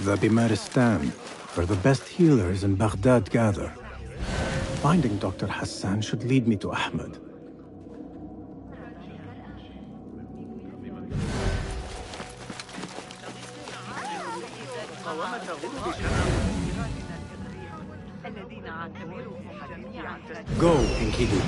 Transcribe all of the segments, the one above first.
The Bimaristan, where the best healers in Baghdad gather. Finding Dr. Hassan should lead me to Ahmed. Go, Enkidu.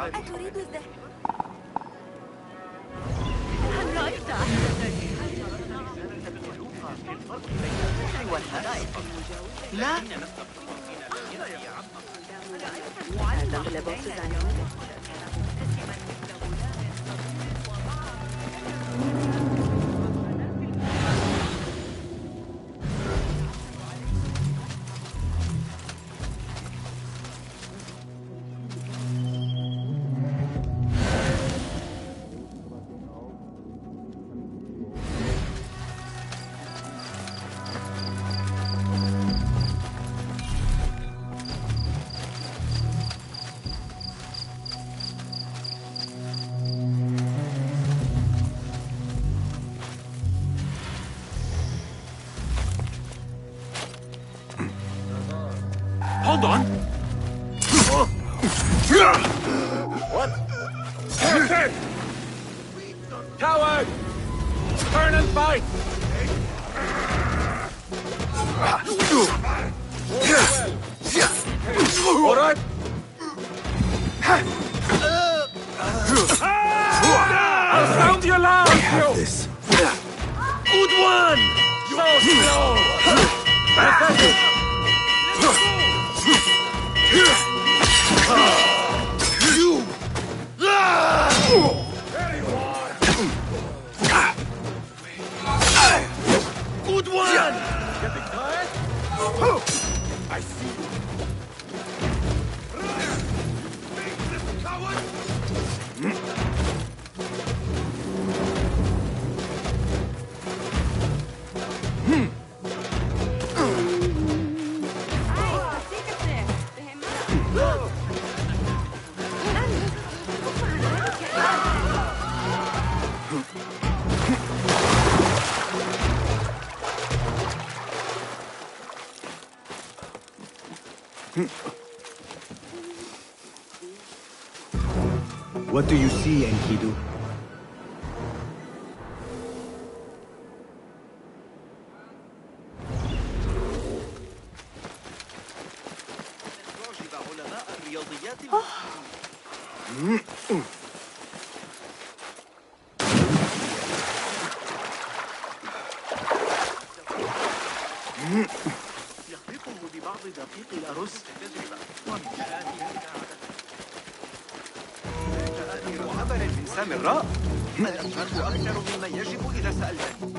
أتريد الذهاب؟ هل رأيت لا Hold on! What? Captain! Coward! Turn and fight! All right? I'll sound you loud! I have this. Good one! So slow! Pathetic! You! Very one! Good one! Getting tired? I see you. This coward! What do you see, Enkidu? يخلطه ببعض دقيق الأرز وعمل الإنسان الراء الأمثال أكثر مما يجب إذا سألتني.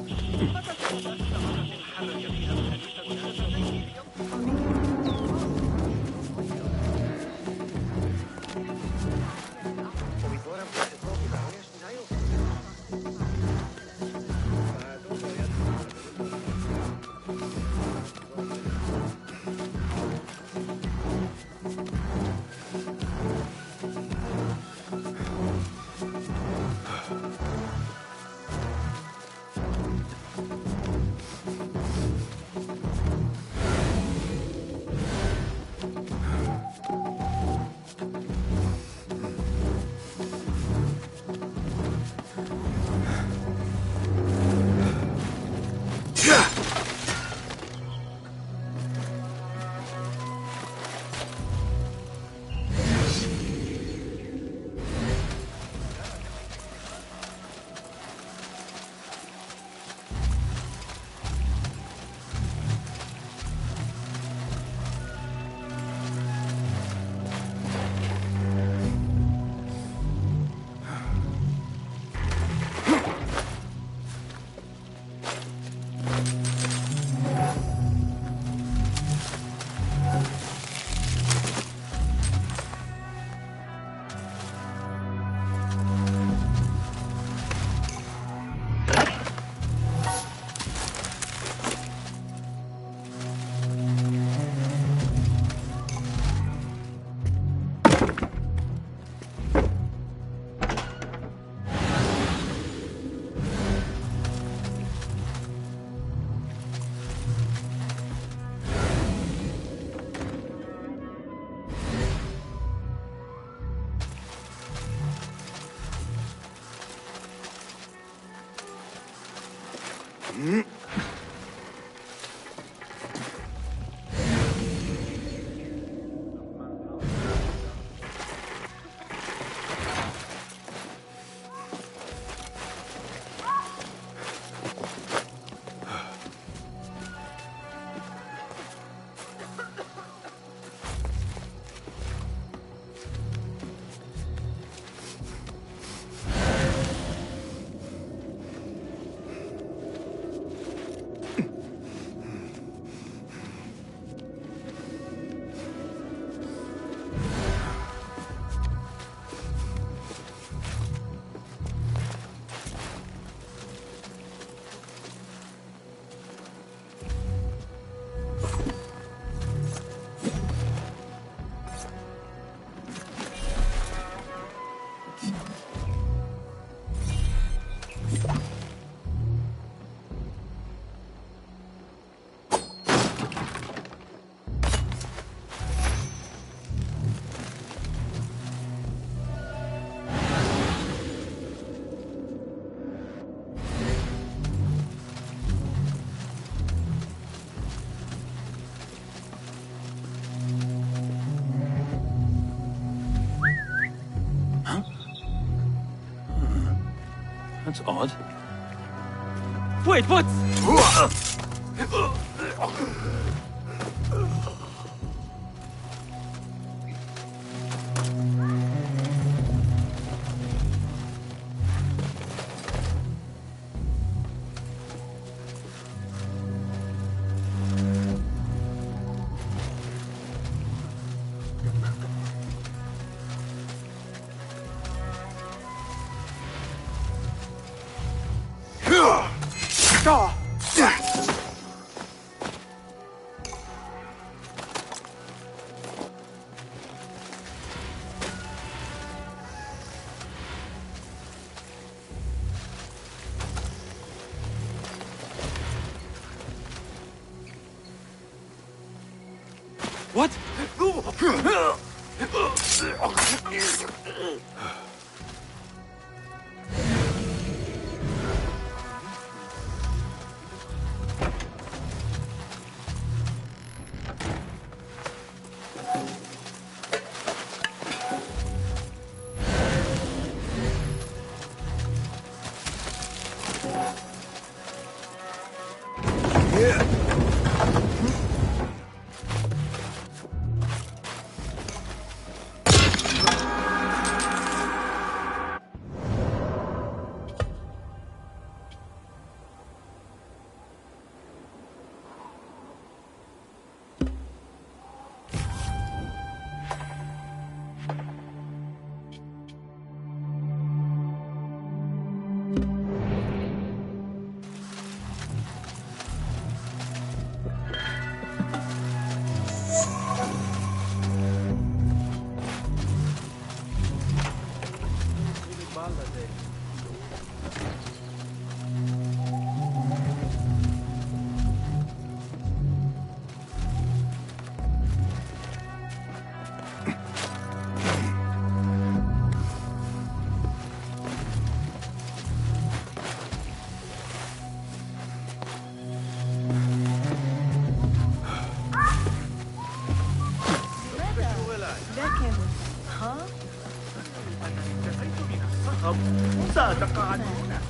That's odd. Wait, what? What? ستقع هنا.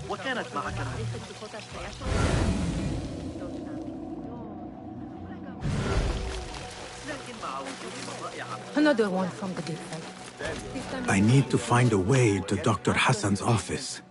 وكانت معك Another one from the GamePlay. I need to find a way to Dr. Hassan's office.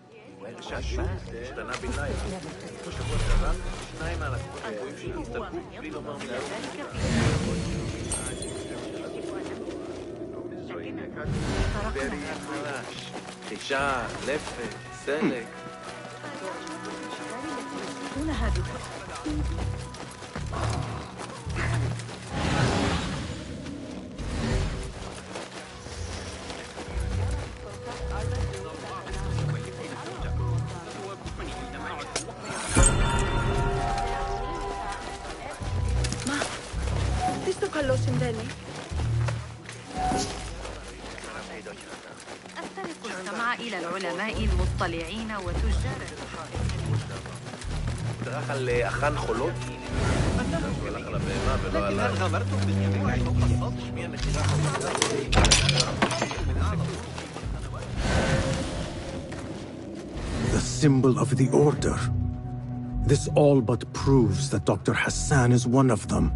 استمع إلى العلماء المطلعين وتجار خلي أخان خلود لكن هل غامرتم بالجميع فوق The symbol of the Order. This all but proves that Dr. Hassan is one of them.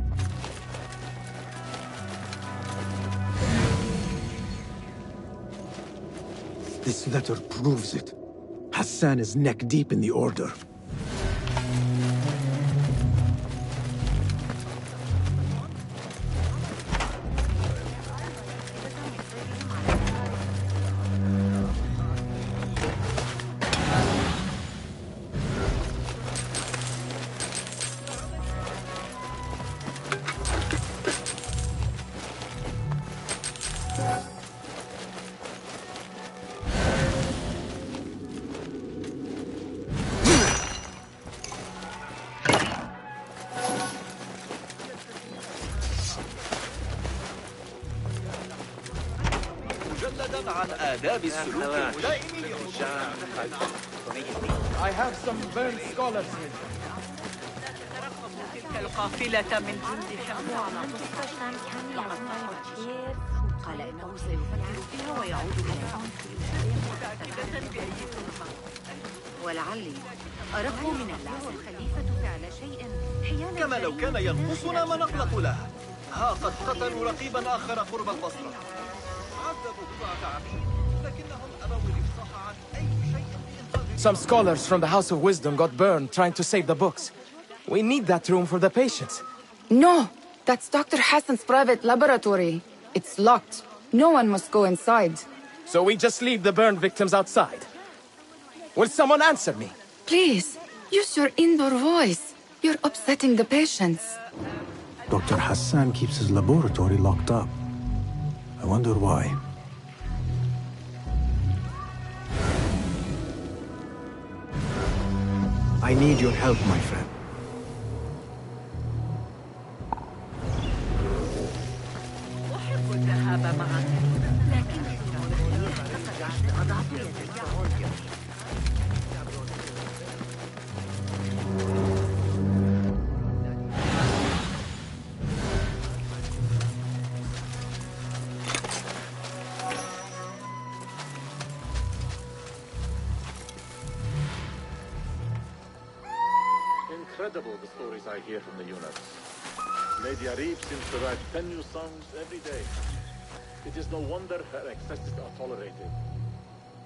This letter proves it. Hassan is neck deep in the Order. عن آداب السلوك الملائم I have some burned scholars here. تلك القافلة من جند حمص قال إنه سيفكر فيها ويعود إليها ولعلي أرق من اللعب الخليفة فعل شيء حيال كما لو كان ينقصنا ما نقلق له. ها قد قتلوا رقيبا آخر قرب البصرة. عذبوا بضعة عبيد لكنهم أبوا الإفصاح عن أي شيء. Some scholars from the House of Wisdom got burned trying to save the books. We need that room for the patients. No! That's Dr. Hassan's private laboratory. It's locked. No one must go inside. So we just leave the burned victims outside. Will someone answer me? Please, use your indoor voice. You're upsetting the patients. Dr. Hassan keeps his laboratory locked up. I wonder why. I need your help, my friend. أحب الذهاب معك لكن لقد أضعت يدي Incredible the stories I hear from the units. Lady Arif seems to write 10 new songs every day. It is no wonder her excesses are tolerated,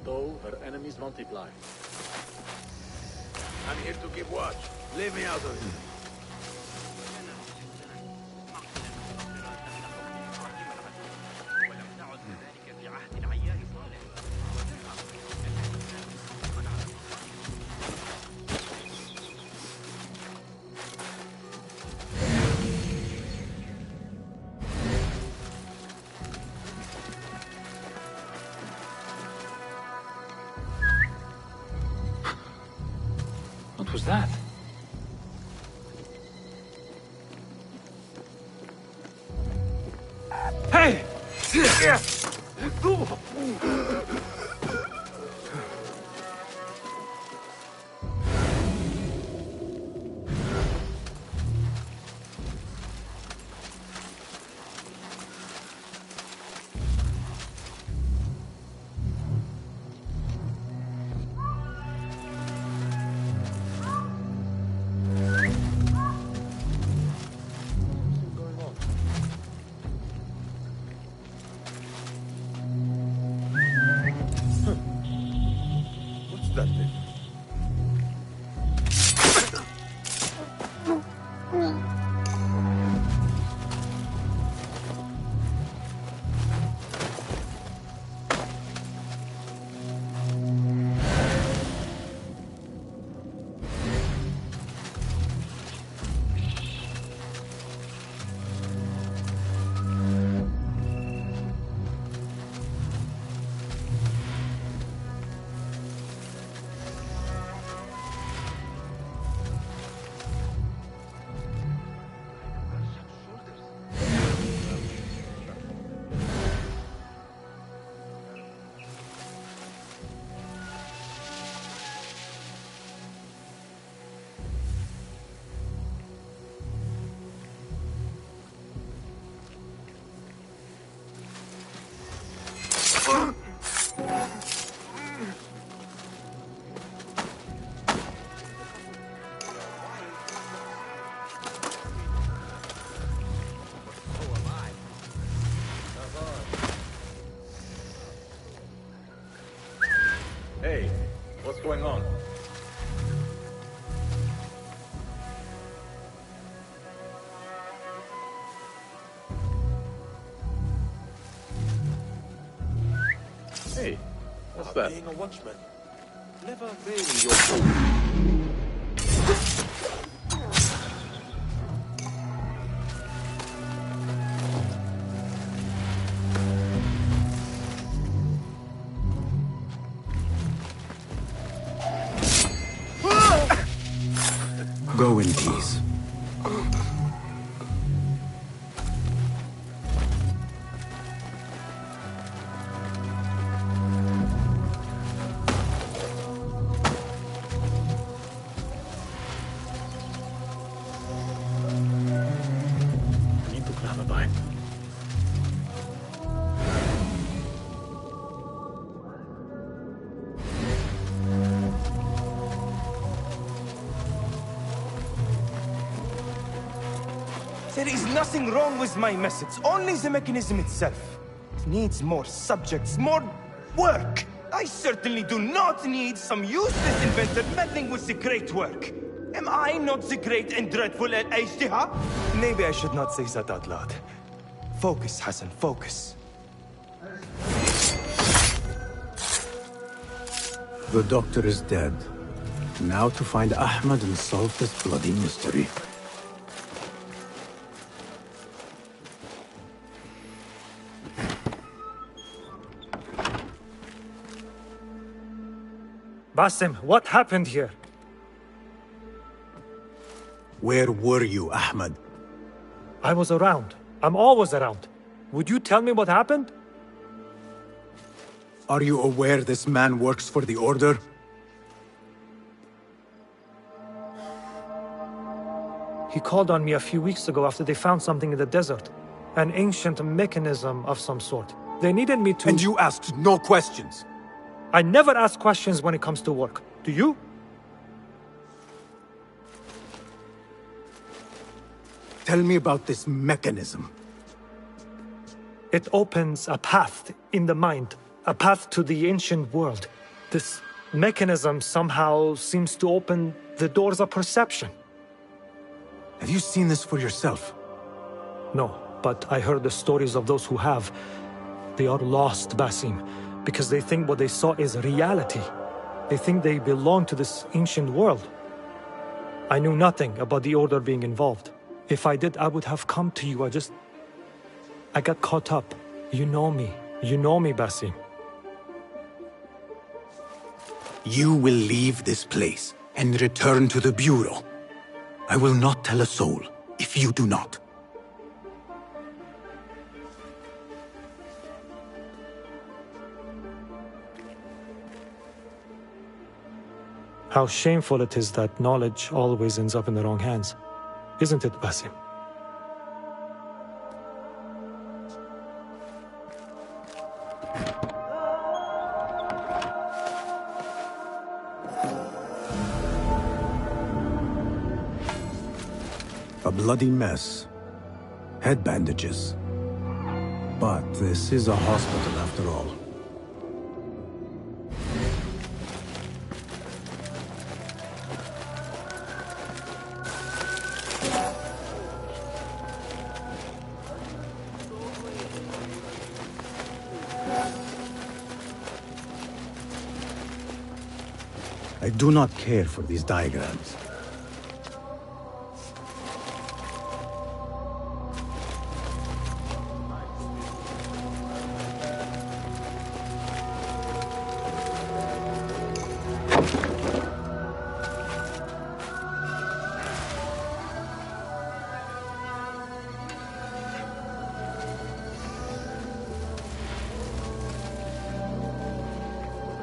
though her enemies multiply. I'm here to keep watch. Leave me out of it. What was that? Hey! What's that thing? Hey, what's going on? Hey, what's that? Being a watchman, never really your fault. Go in peace. I need to grab a bite. There is nothing wrong with my message, only the mechanism itself. It needs more subjects, more work. I certainly do not need some useless inventor meddling with the great work. Am I not the great and dreadful Al-Ajtiha? Maybe I should not say that out loud. Focus, Hassan, focus. The doctor is dead. Now to find Ahmed and solve this bloody mystery. Basim, what happened here? Where were you, Ahmed? I was around. I'm always around. Would you tell me what happened? Are you aware this man works for the Order? He called on me a few weeks ago after they found something in the desert. An ancient mechanism of some sort. They needed me to... And you asked no questions? I never ask questions when it comes to work. Do you? Tell me about this mechanism. It opens a path in the mind. A path to the ancient world. This mechanism somehow seems to open the doors of perception. Have you seen this for yourself? No, but I heard the stories of those who have. They are lost, Basim, because they think what they saw is reality. They think they belong to this ancient world. I knew nothing about the Order being involved. If I did, I would have come to you. I got caught up. You know me. You know me, Basim. You will leave this place and return to the Bureau. I will not tell a soul if you do not. How shameful it is that knowledge always ends up in the wrong hands. Isn't it, Basim? A bloody mess. Head bandages. But this is a hospital after all. I do not care for these diagrams.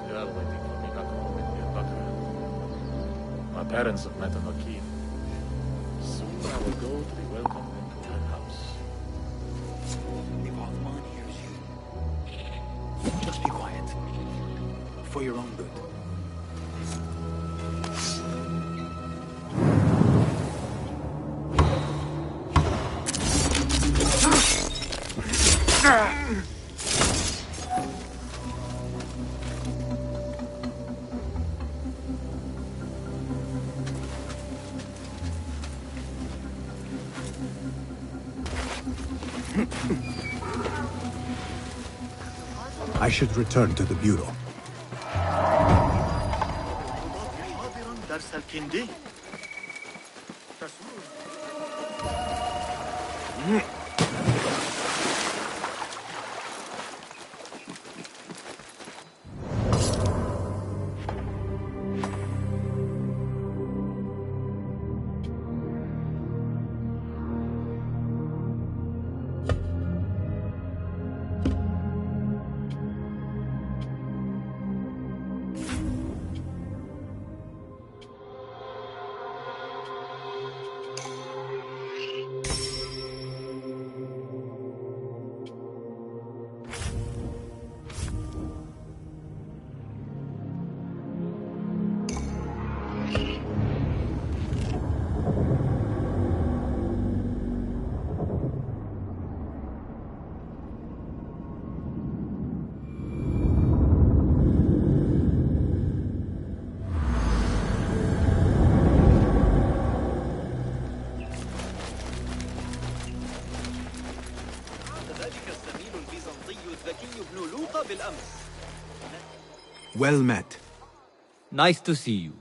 They are waiting for me back home in the Bakra. My parents have met on Akeem. Soon I will go to be welcomed into their house. Just be quiet. For your own good. I should return to the Bureau. درس الكندي. Well met. Nice to see you.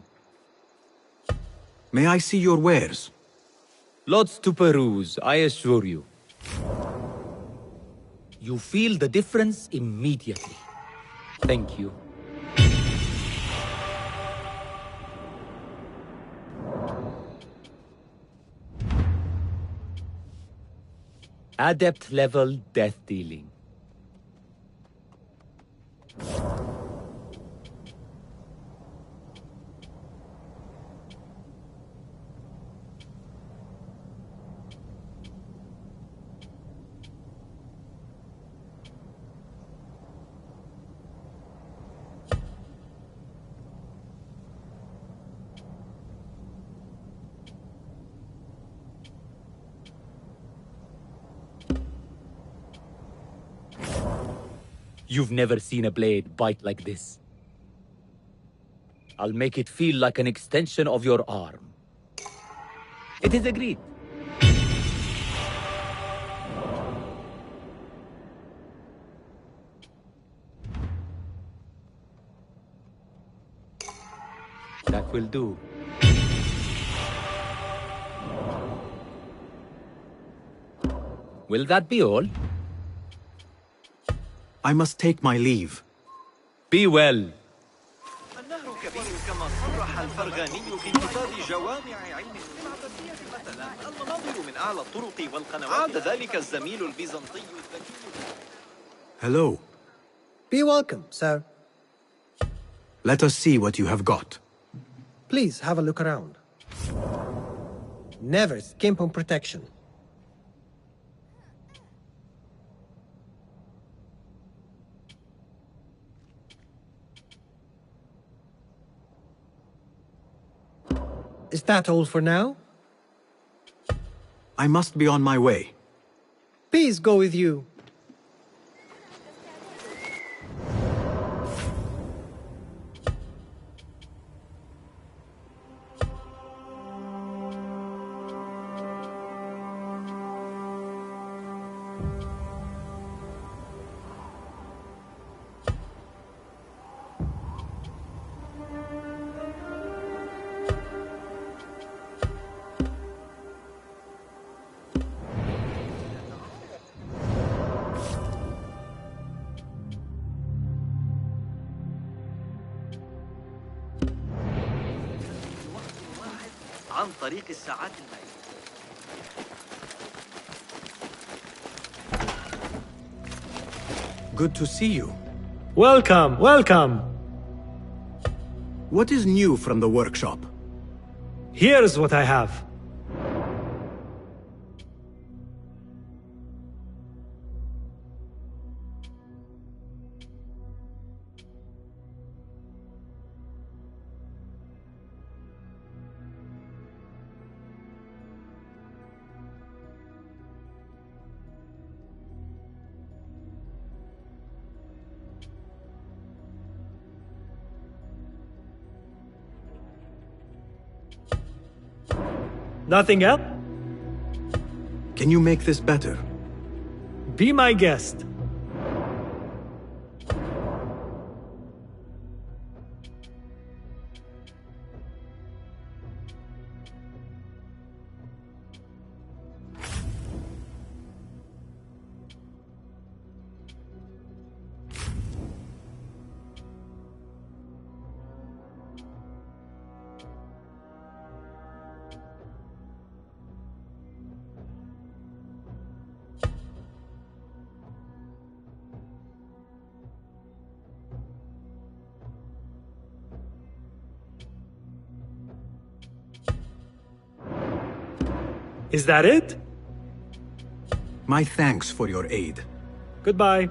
May I see your wares? Lots to peruse, I assure you. You feel the difference immediately. Thank you. Adept level death dealing. You've never seen a blade bite like this. I'll make it feel like an extension of your arm. It is agreed. That will do. Will that be all? I must take my leave. Be well. النهر كبير كما صرح الفرغاني في كتاب جوامع علم المعبدية مثلا المناظر من أعلى الطرق والقنوات. عاد ذلك الزميل البيزنطي الذكي. Hello. Be welcome, sir. Let us see what you have got. Please have a look around. Never skimp on protection. Is that all for now? I must be on my way. Peace go with you. عن طريق الساعات المائية. Good to see you. Welcome, welcome. What is new from the workshop? Here's what I have. Nothing else? Can you make this better? Be my guest. Is that it? My thanks for your aid. Goodbye.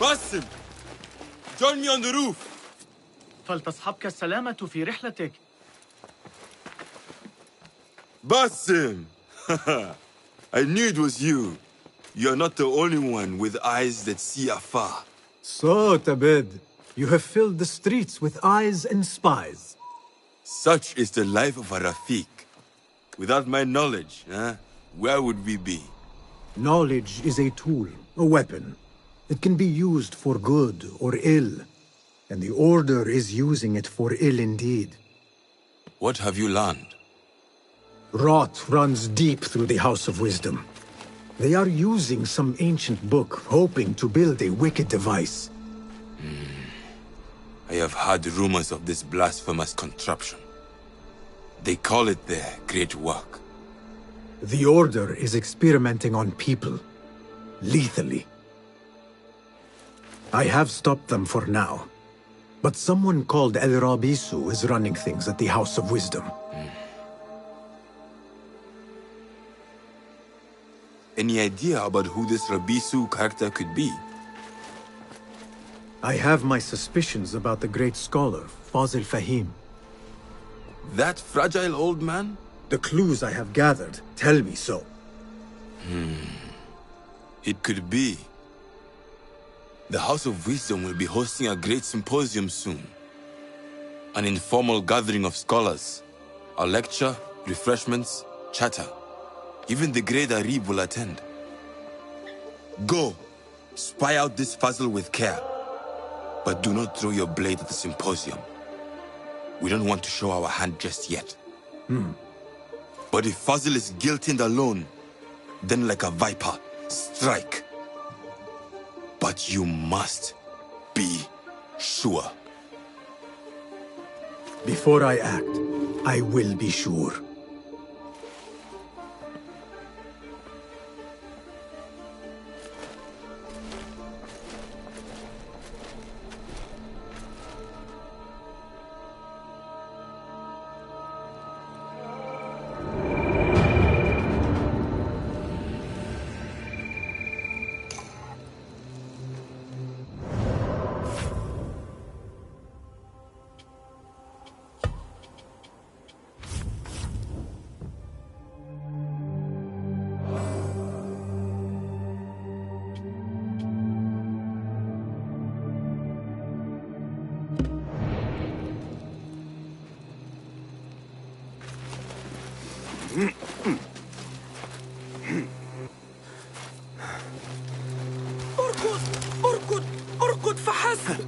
Basim! Join me on the roof! فلتصحبك السلامة في رحلتك. Basim! I knew it was you. You're not the only one with eyes that see afar. So, Tabid, you have filled the streets with eyes and spies. Such is the life of a Rafiq. Without my knowledge, where would we be? Knowledge is a tool, a weapon. It can be used for good or ill, and the Order is using it for ill indeed. What have you learned? Rot runs deep through the House of Wisdom. They are using some ancient book, hoping to build a wicked device. I have heard rumors of this blasphemous contraption. They call it their great work. The Order is experimenting on people, lethally. I have stopped them for now, but someone called El Rabisu is running things at the House of Wisdom. Any idea about who this Rabisu character could be? I have my suspicions about the great scholar, Fazil Fahim. That fragile old man? The clues I have gathered tell me so. It could be. The House of Wisdom will be hosting a great symposium soon. An informal gathering of scholars. A lecture, refreshments, chatter. Even the great Arib will attend. Go, spy out this puzzle with care. But do not throw your blade at the symposium. We don't want to show our hand just yet. But if Fazil is guilty and alone, then like a viper, strike. But you must be sure. Before I act, I will be sure. اركض فحسب.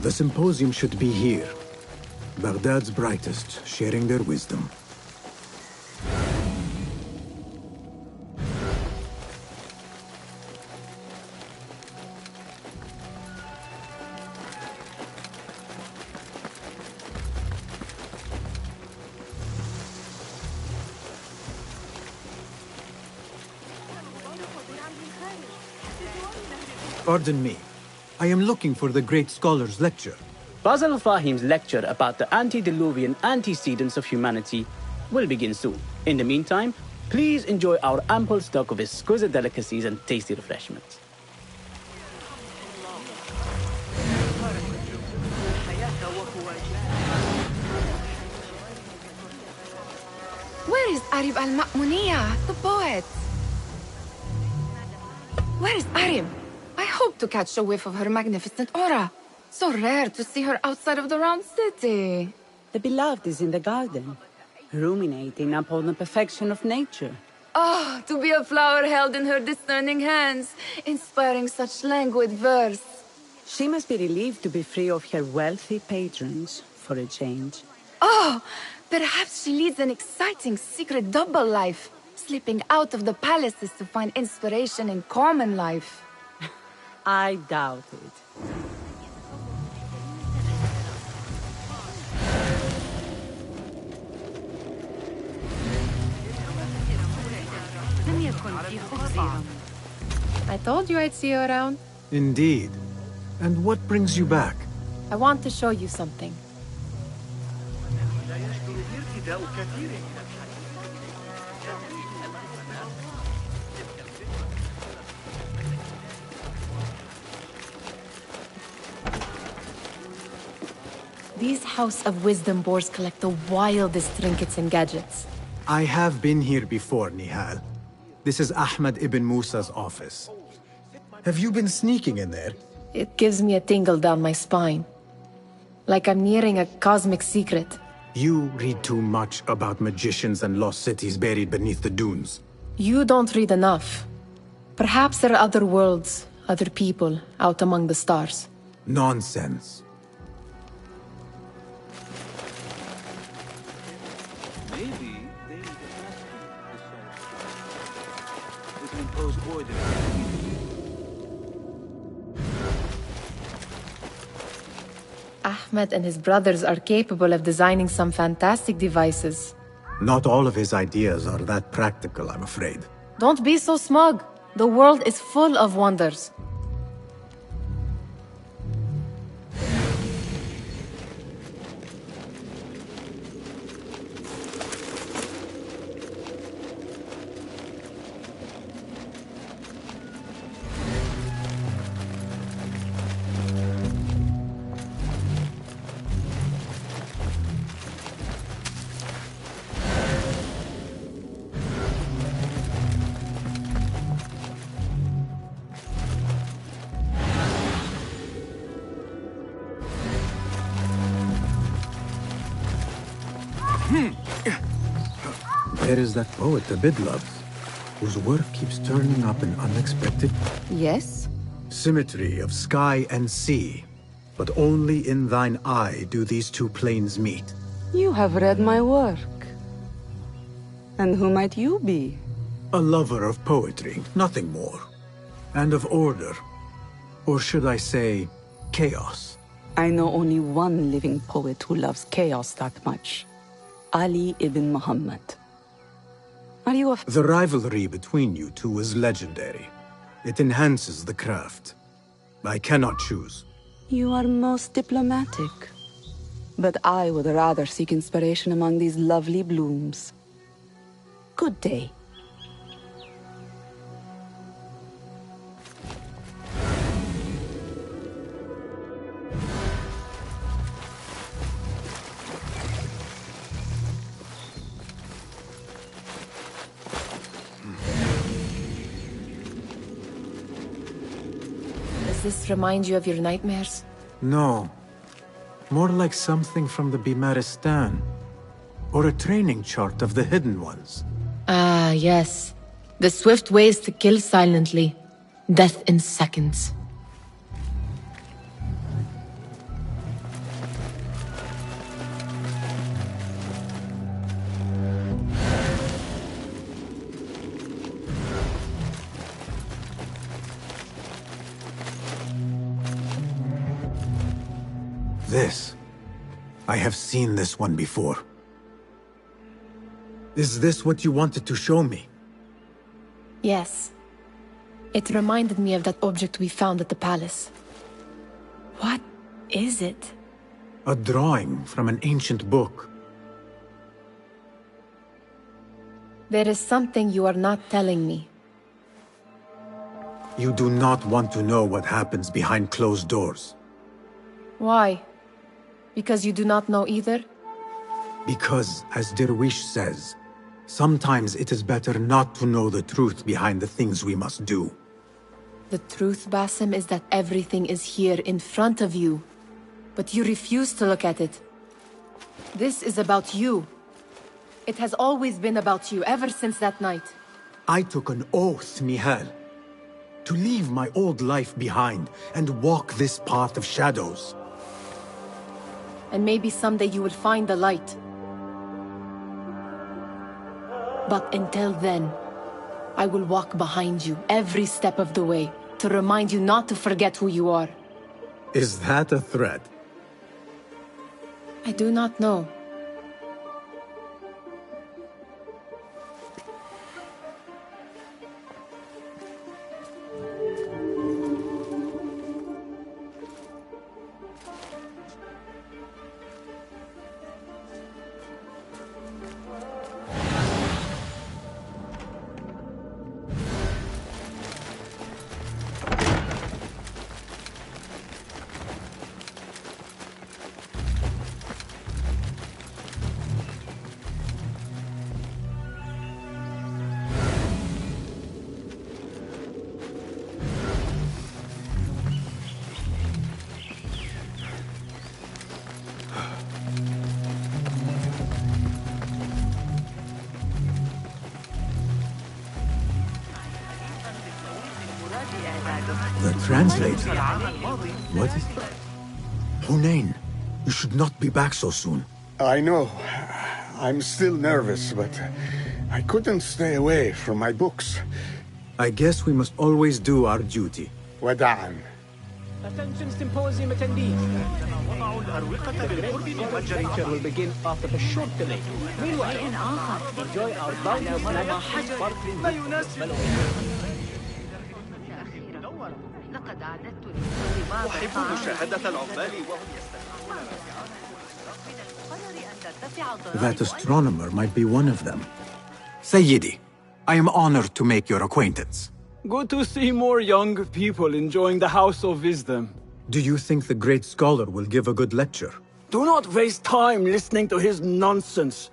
The symposium should be here. Baghdad's brightest, sharing their wisdom. Pardon me. I am looking for the great scholar's lecture. Basil Fahim's lecture about the antediluvian antecedents of humanity will begin soon. In the meantime, please enjoy our ample stock of exquisite delicacies and tasty refreshments. Where is Arib al-Ma'muniya, the poet? Where is Arib? I hope to catch a whiff of her magnificent aura. So rare to see her outside of the round city. The beloved is in the garden, ruminating upon the perfection of nature. Oh, to be a flower held in her discerning hands, inspiring such languid verse. She must be relieved to be free of her wealthy patrons, for a change. Oh, perhaps she leads an exciting secret double life, slipping out of the palaces to find inspiration in common life. I doubt it. I told you I'd see you around. Indeed. And what brings you back? I want to show you something. These House of Wisdom boars collect the wildest trinkets and gadgets. I have been here before, Nihal. This is Ahmed ibn Musa's office. Have you been sneaking in there? It gives me a tingle down my spine. Like I'm nearing a cosmic secret. You read too much about magicians and lost cities buried beneath the dunes. You don't read enough. Perhaps there are other worlds, other people, out among the stars. Nonsense. Ahmed and his brothers are capable of designing some fantastic devices. Not all of his ideas are that practical, I'm afraid. Don't be so smug. The world is full of wonders. There is that poet the Bid loves, whose work keeps turning up in unexpected... Yes? Symmetry of sky and sea. But only in thine eye do these two planes meet. You have read my work. And who might you be? A lover of poetry, nothing more. And of order. Or should I say, chaos. I know only one living poet who loves chaos that much. Ali ibn Muhammad. Are you a... The rivalry between you two is legendary. It enhances the craft. I cannot choose. You are most diplomatic. But I would rather seek inspiration among these lovely blooms. Good day. Does this remind you of your nightmares? No. More like something from the Bimaristan. Or a training chart of the Hidden Ones. Ah, yes. The swift ways to kill silently. Death in seconds. This. I have seen this one before. Is this what you wanted to show me? Yes. It reminded me of that object we found at the palace. What is it? A drawing from an ancient book. There is something you are not telling me. You do not want to know what happens behind closed doors. Why? Because you do not know either? Because, as Derwish says, sometimes it is better not to know the truth behind the things we must do. The truth, Basim, is that everything is here in front of you. But you refuse to look at it. This is about you. It has always been about you, ever since that night. I took an oath, Mihal, to leave my old life behind and walk this path of shadows. And maybe someday you will find the light. But until then, I will walk behind you every step of the way to remind you not to forget who you are. Is that a threat? I do not know. The translator? What is... Hunain, you should not be back so soon. I know. I'm still nervous, but I couldn't stay away from my books. I guess we must always do our duty. Wada'an. Attention symposium attendees. The lecture will begin after a short delay. Meanwhile, enjoy our bounty أحب مشاهدة العمال وهم يستمعون. That astronomer might be one of them. Sayyidi, I am honored to make your acquaintance. Good to see more young people enjoying the House of Wisdom. Do you think the great scholar will give a good lecture? Do not waste time listening to his nonsense.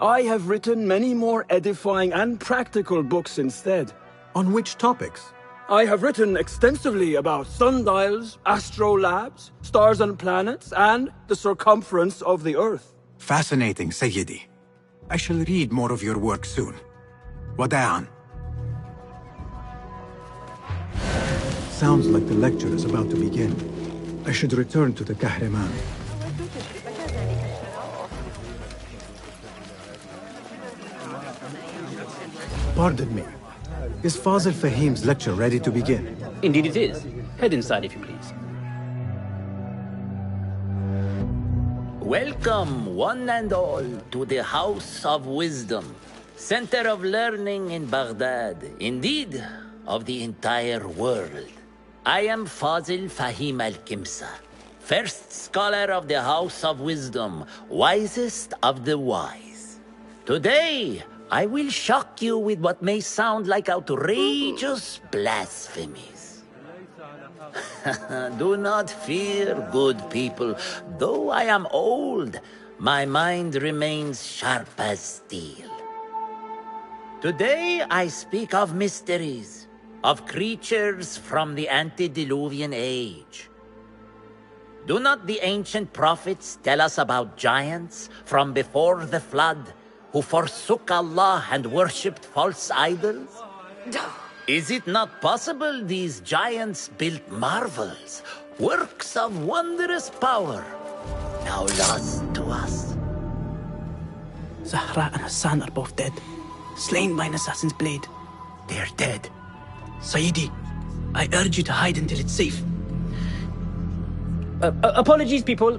I have written many more edifying and practical books instead. On which topics? I have written extensively about sundials, astrolabes, stars and planets, and the circumference of the Earth. Fascinating, Sayyidi. I shall read more of your work soon. Wada'an. Sounds like the lecture is about to begin. I should return to the Kahraman. Pardon me. Is Fazil Fahim's lecture ready to begin? Indeed it is. Head inside if you please. Welcome, one and all, to the House of Wisdom, center of learning in Baghdad, indeed, of the entire world. I am Fazil Fahim al-Kimsa, first scholar of the House of Wisdom, wisest of the wise. Today, I will shock you with what may sound like outrageous blasphemies. Do not fear, good people. Though I am old, my mind remains sharp as steel. Today I speak of mysteries, of creatures from the antediluvian age. Do not the ancient prophets tell us about giants from before the flood who forsook Allah and worshipped false idols? Is it not possible these giants built marvels, works of wondrous power, now lost to us? Zahra and Hassan are both dead, slain by an assassin's blade. They're dead. Sayyidi, I urge you to hide until it's safe. Apologies, people,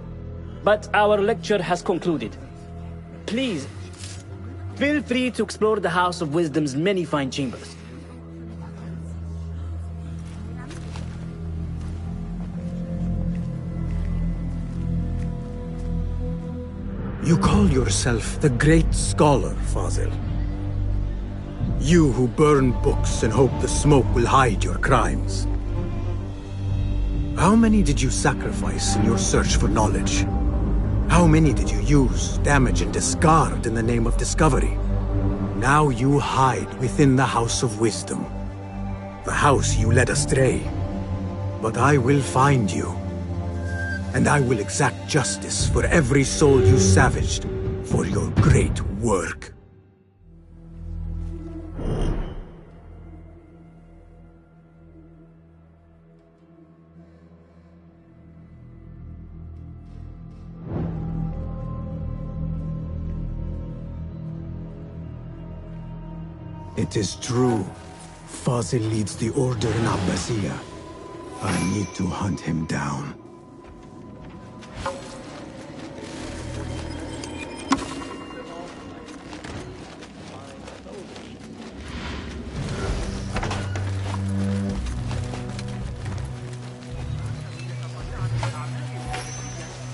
but our lecture has concluded. Please, feel free to explore the House of Wisdom's many fine chambers. You call yourself the Great Scholar, Fazil. You who burn books and hope the smoke will hide your crimes. How many did you sacrifice in your search for knowledge? How many did you use, damage, and discard in the name of discovery? Now you hide within the House of Wisdom. The house you led astray. But I will find you. And I will exact justice for every soul you savaged for your great work. It is true. Fazil leads the Order in Abbasiyah. I need to hunt him down.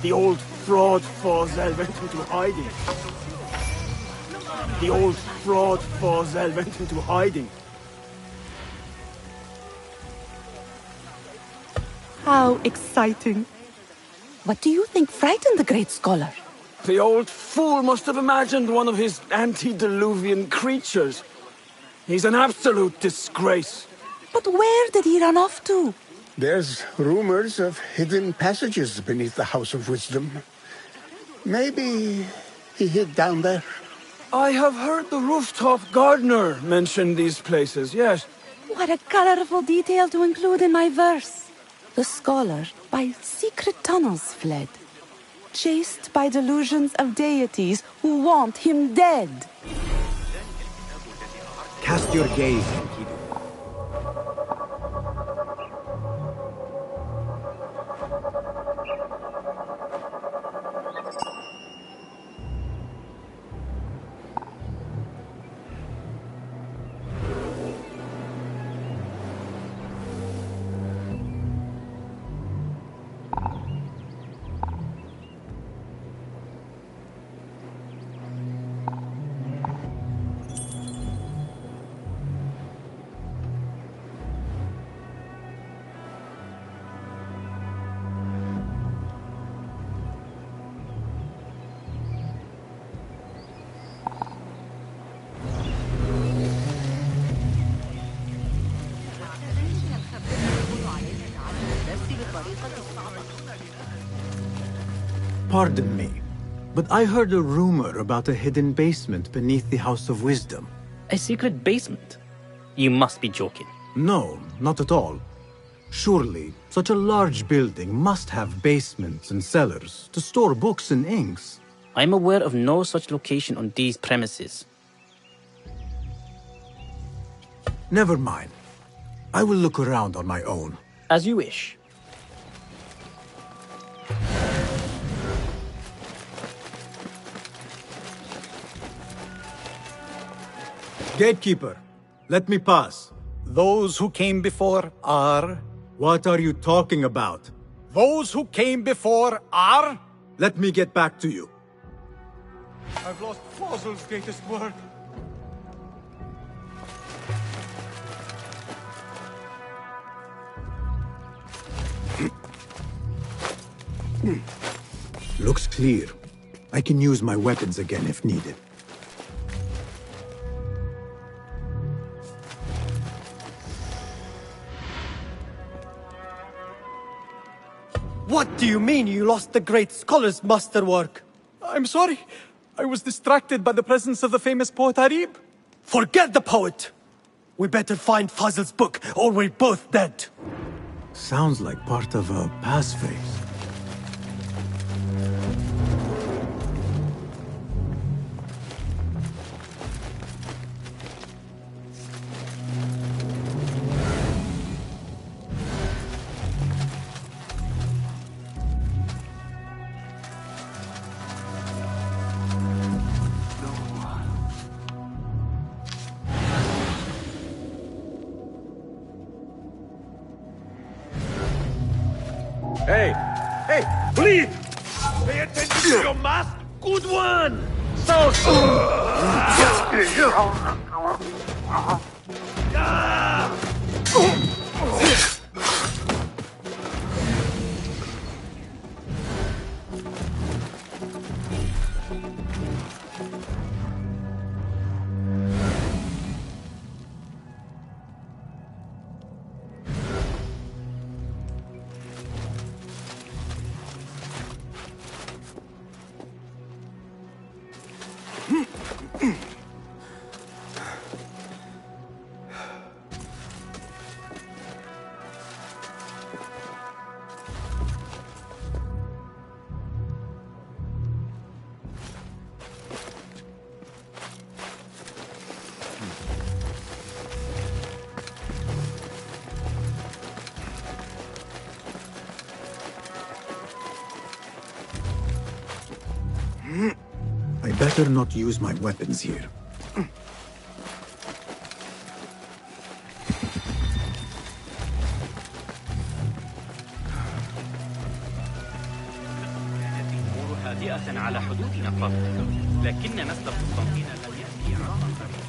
The old fraud Fazil went into hiding. The old fraud Fazil went into hiding. How exciting. What do you think frightened the great scholar? The old fool must have imagined one of his antediluvian creatures. He's an absolute disgrace. But where did he run off to? There's rumors of hidden passages beneath the House of Wisdom. Maybe he hid down there. I have heard the rooftop gardener mention these places, yes. What a colorful detail to include in my verse. The scholar by secret tunnels fled, chased by delusions of deities who want him dead. Cast your gaze, Enkidu. Pardon me, but I heard a rumor about a hidden basement beneath the House of Wisdom. A secret basement? You must be joking. No, not at all. Surely, such a large building must have basements and cellars to store books and inks. I'm aware of no such location on these premises. Never mind. I will look around on my own. As you wish. Gatekeeper, let me pass. Those who came before are... What are you talking about? Those who came before are... Let me get back to you. I've lost Fazil's greatest word. Looks clear. I can use my weapons again if needed. What do you mean you lost the great scholar's masterwork? I'm sorry. I was distracted by the presence of the famous poet Arib. Forget the poet! We better find Fazil's book, or we're both dead. Sounds like part of a passphrase. Hey! Hey! Please! Pay attention to your mask! Good one! So... I better not use my weapons here. الأمور هادئة على حدودنا فقط، لكن نسل قسطنطين لم يأتي عاما قريبا.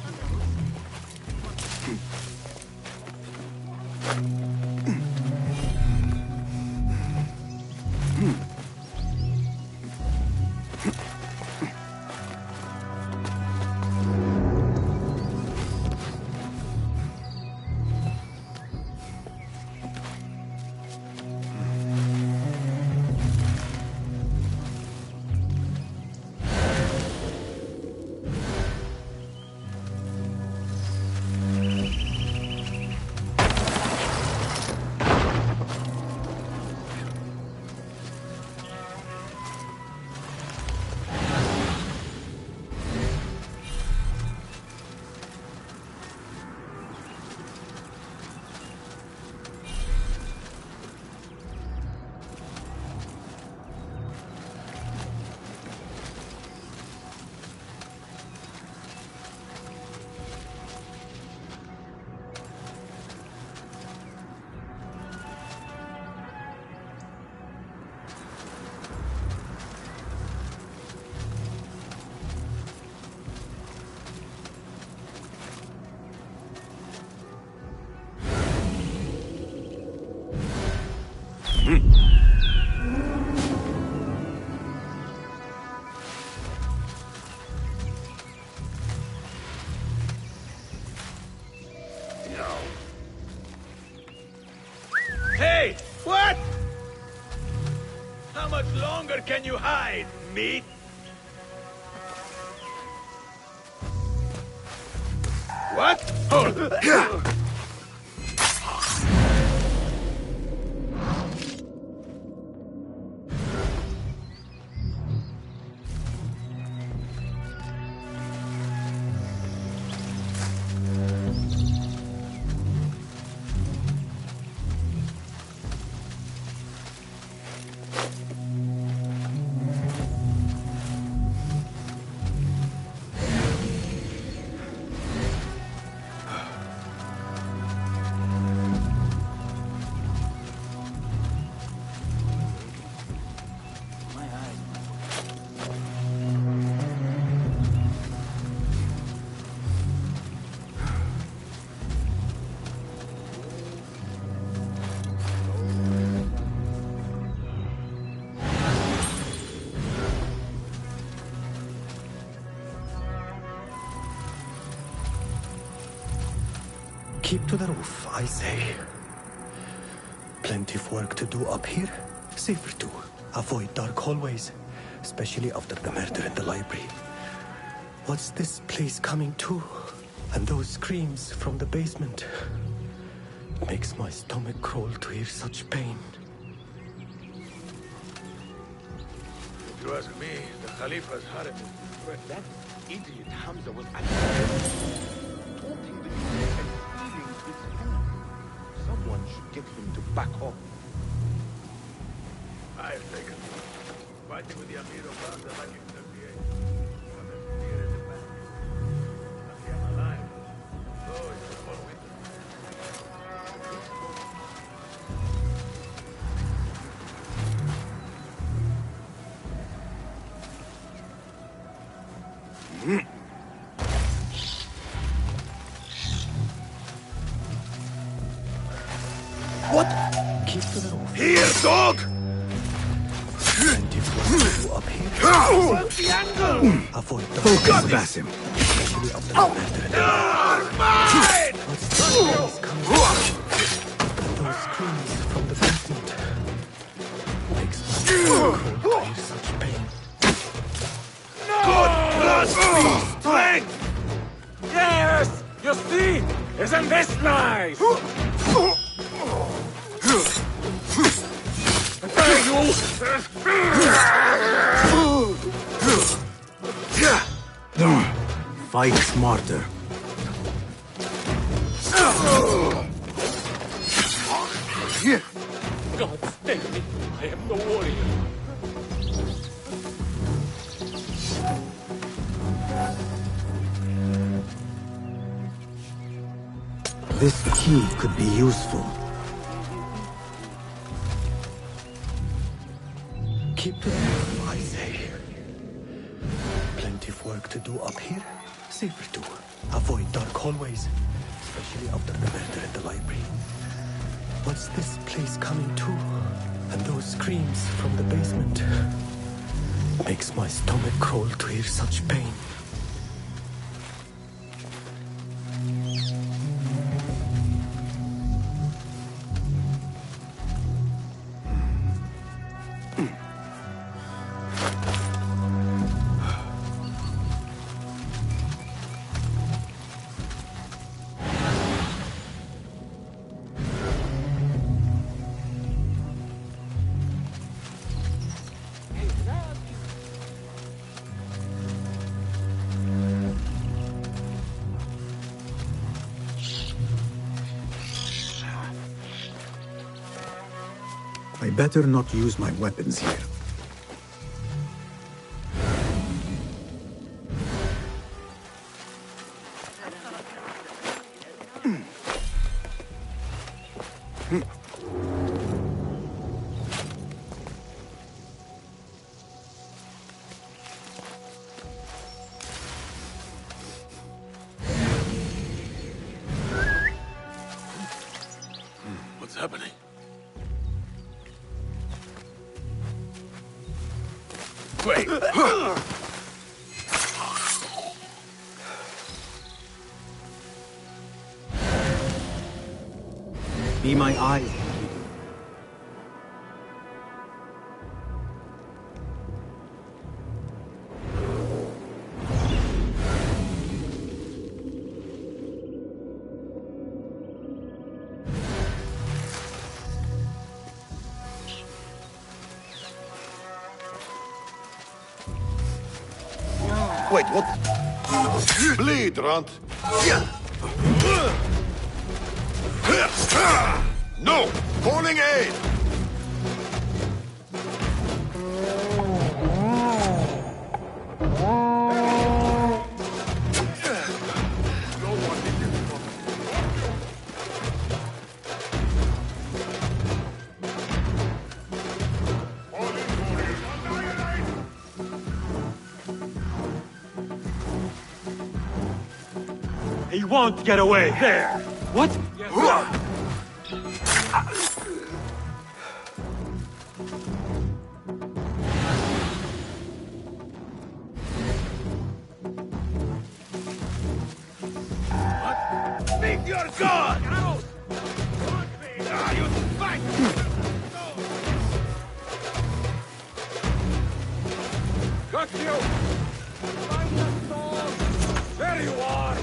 Hey! What? How much longer can you hide, meat? What? Oh. Keep to the roof, I say. Plenty of work to do up here. Safer too. Avoid dark hallways, especially after the murder in the library. What's this place coming to? And those screams from the basement. It makes my stomach crawl to hear such pain. If you ask me, the Khalifa's harem is threat. That idiot Hamza was at taunting the and stealing his food. Someone should get him to back off. I've taken fighting with the Amir of Gaza back in 38. What a fear in the back. Lucky I'm alive. Oh, it's a full winter. What? Keep to the roof. Here, dog! Plenty of work to do up here. The angle! Avoid the Focus, Basim. especially after the murder. Mine! What's this place coming? And those screams from the basement makes my cold hear such pain. Good blood! Strength! Yes! You see? Isn't this nice? Thank you! Fight smarter. God stand me! I am the warrior. This key could be useful. Keep to the roof, I say. Plenty of work to do up here. Safer too. Avoid dark hallways, especially after the murder in the library. What's this place coming to? And those screams from the basement makes my stomach crawl to hear such pain. I better not use my weapons here. What's happening? Wait! Be my eyes. Wait, what? Bleed, Runt! No! Calling aid! He won't get away. There. What? Speak your God! You fight! Got you! Find the sword! There you are!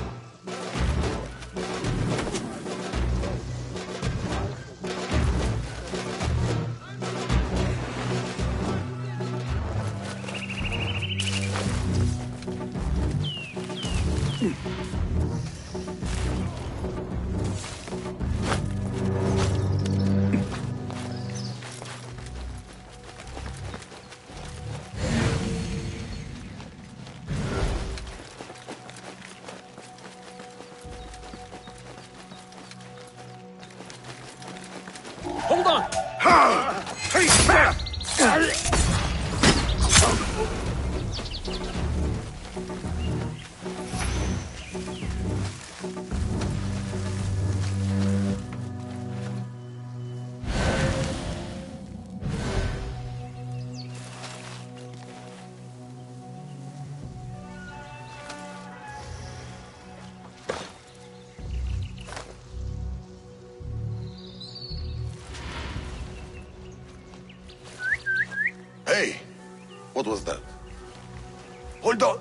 Hold on! Hey, stop! What was that? Hold on!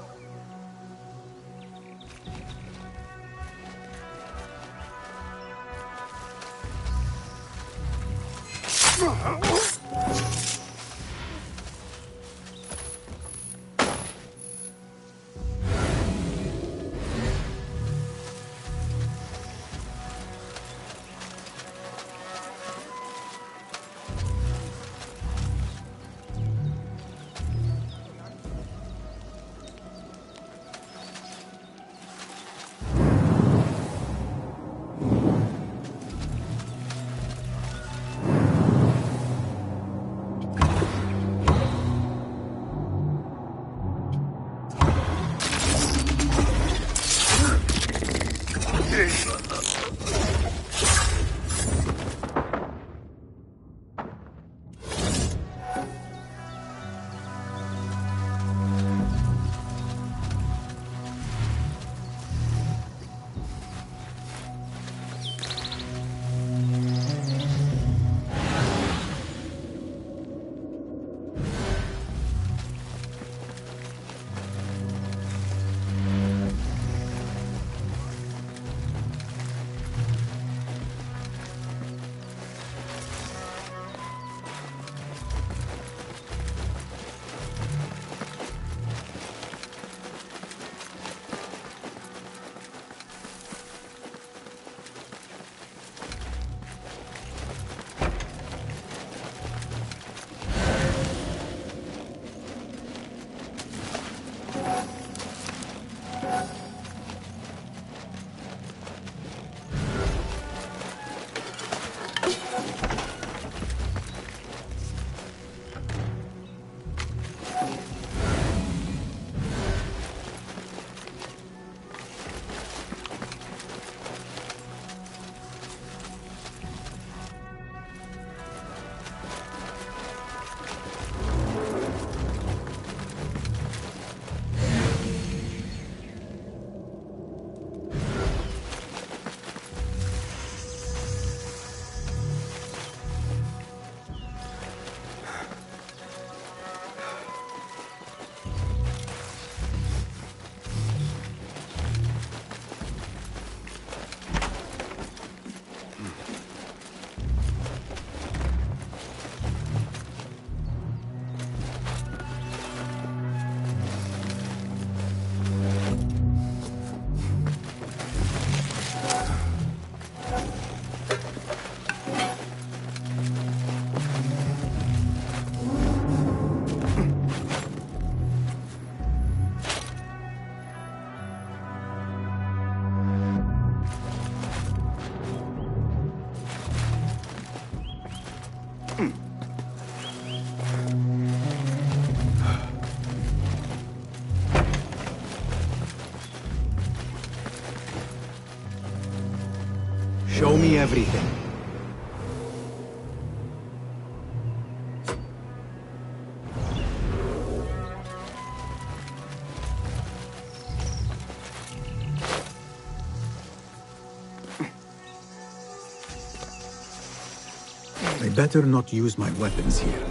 Show me everything. I better not use my weapons here.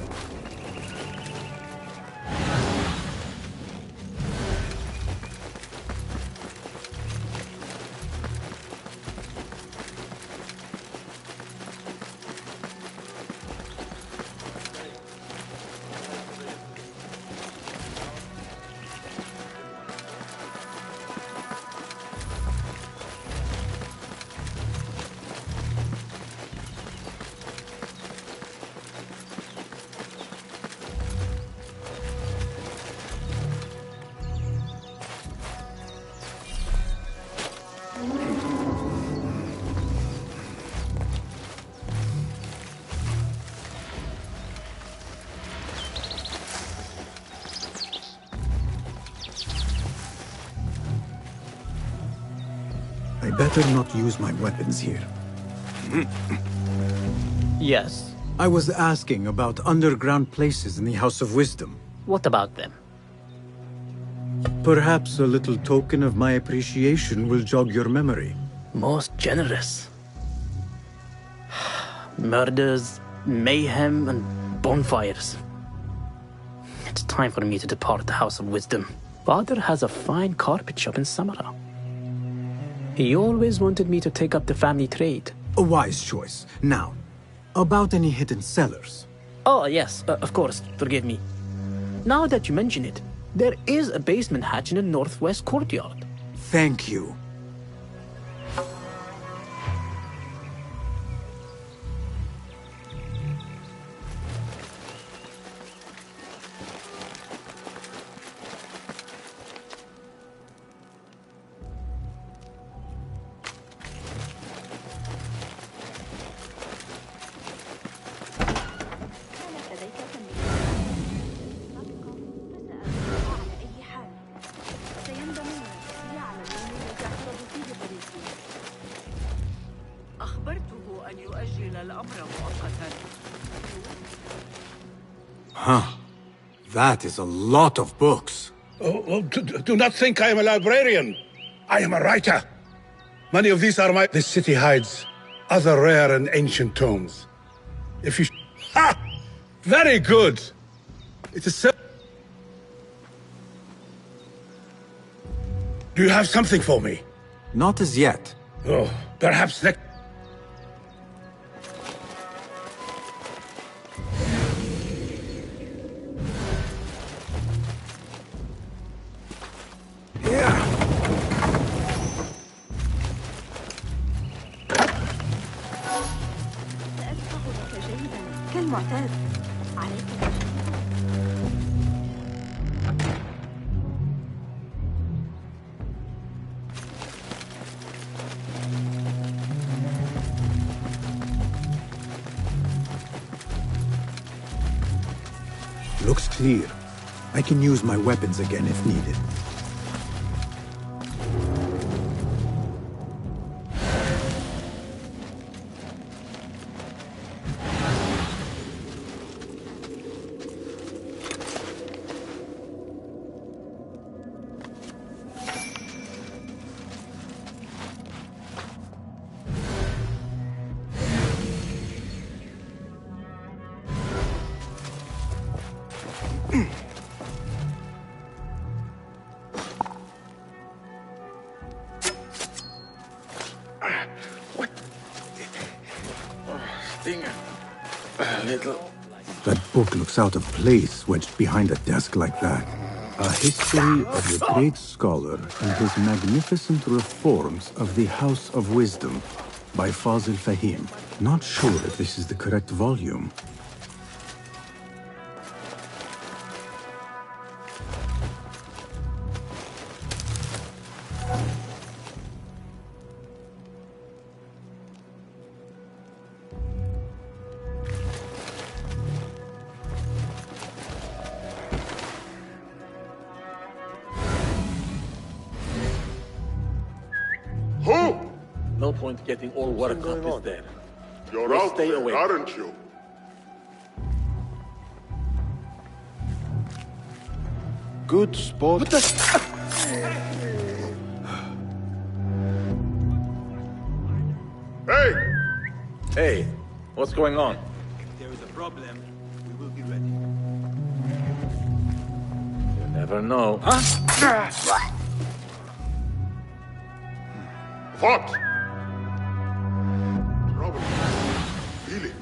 I better not use my weapons here. Yes. I was asking about underground places in the House of Wisdom. What about them? Perhaps a little token of my appreciation will jog your memory. Most generous. Murders, mayhem, and bonfires. It's time for me to depart the House of Wisdom. Father has a fine carpet shop in Samara. He always wanted me to take up the family trade. A wise choice. Now, about any hidden cellars? Oh, yes, of course, forgive me. Now that you mention it, there is a basement hatch in the northwest courtyard. Thank you. Huh. That is a lot of books. Do not think I am a librarian. I am a writer. Many of these are my... This city hides other rare and ancient tomes. If you... Ha! Very good! It is so... Do you have something for me? Not as yet. Oh, perhaps next... كالمعتاد عليك Looks clear. I can use my weapons again if needed. That book looks out of place wedged behind a desk like that. A history of the great scholar and his magnificent reforms of the House of Wisdom by Fazil Fahim. Not sure if this is the correct volume. No point getting all worked up, is there? You're We'll out stay there, away. aren't you? Good sport. Hey! Hey, what's going on? If there is a problem, we will be ready. You never know. What? Trouble. Feel it.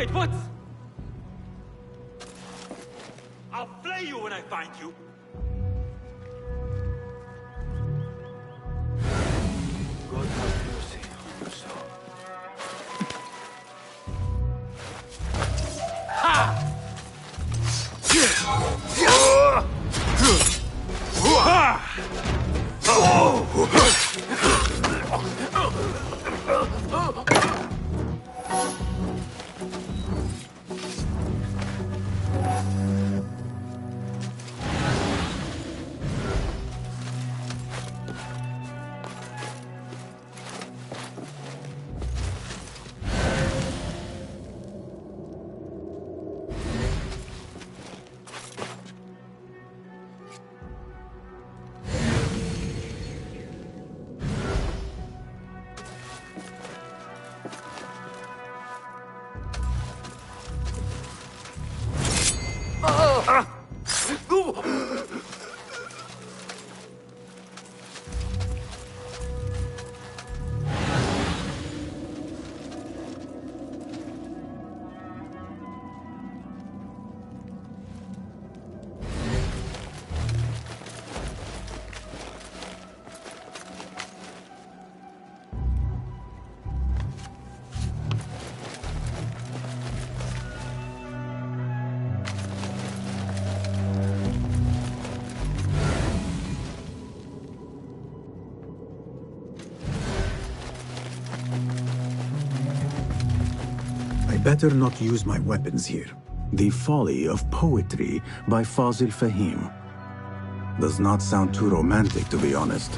Wait, what? I'll flay you when I find you. God have mercy on your soul. Better not use my weapons here. The Folly of Poetry by Fazil Fahim. Does not sound too romantic, to be honest.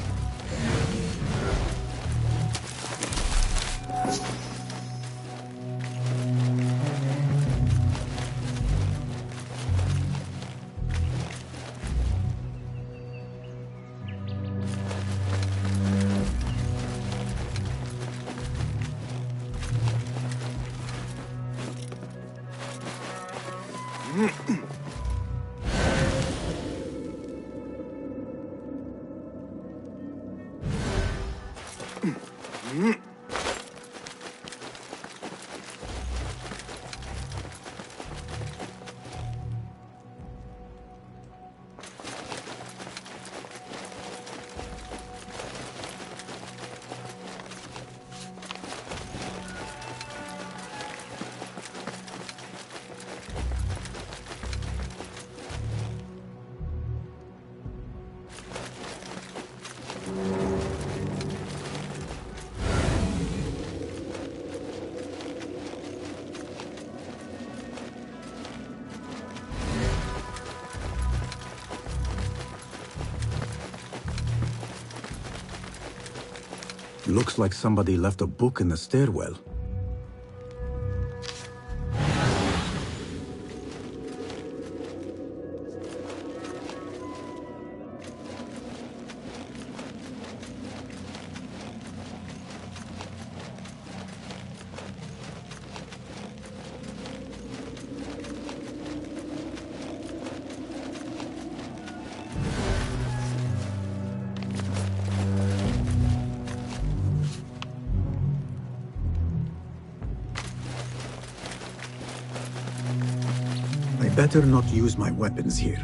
Looks like somebody left a book in the stairwell. Better not use my weapons here.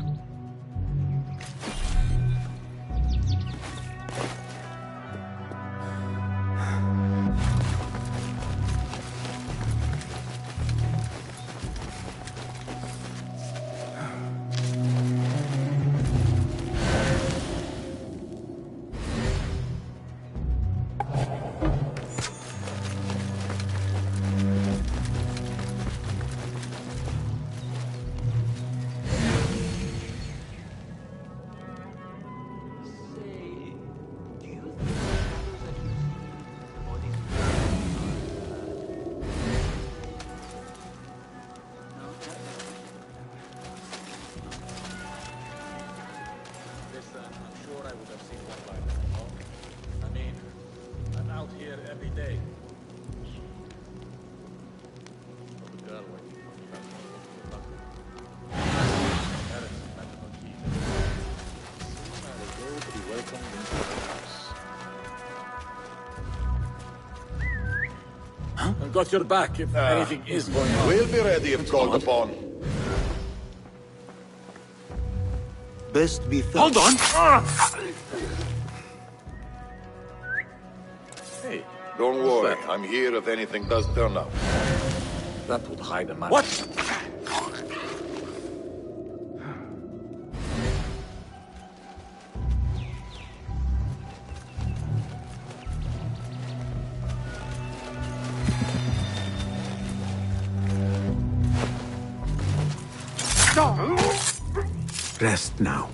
I've got your back if anything is going on. We'll be ready if called upon. Best be Hold on! Hey, don't worry. I'm here if anything does turn up. That would hide a man. What? Rest now.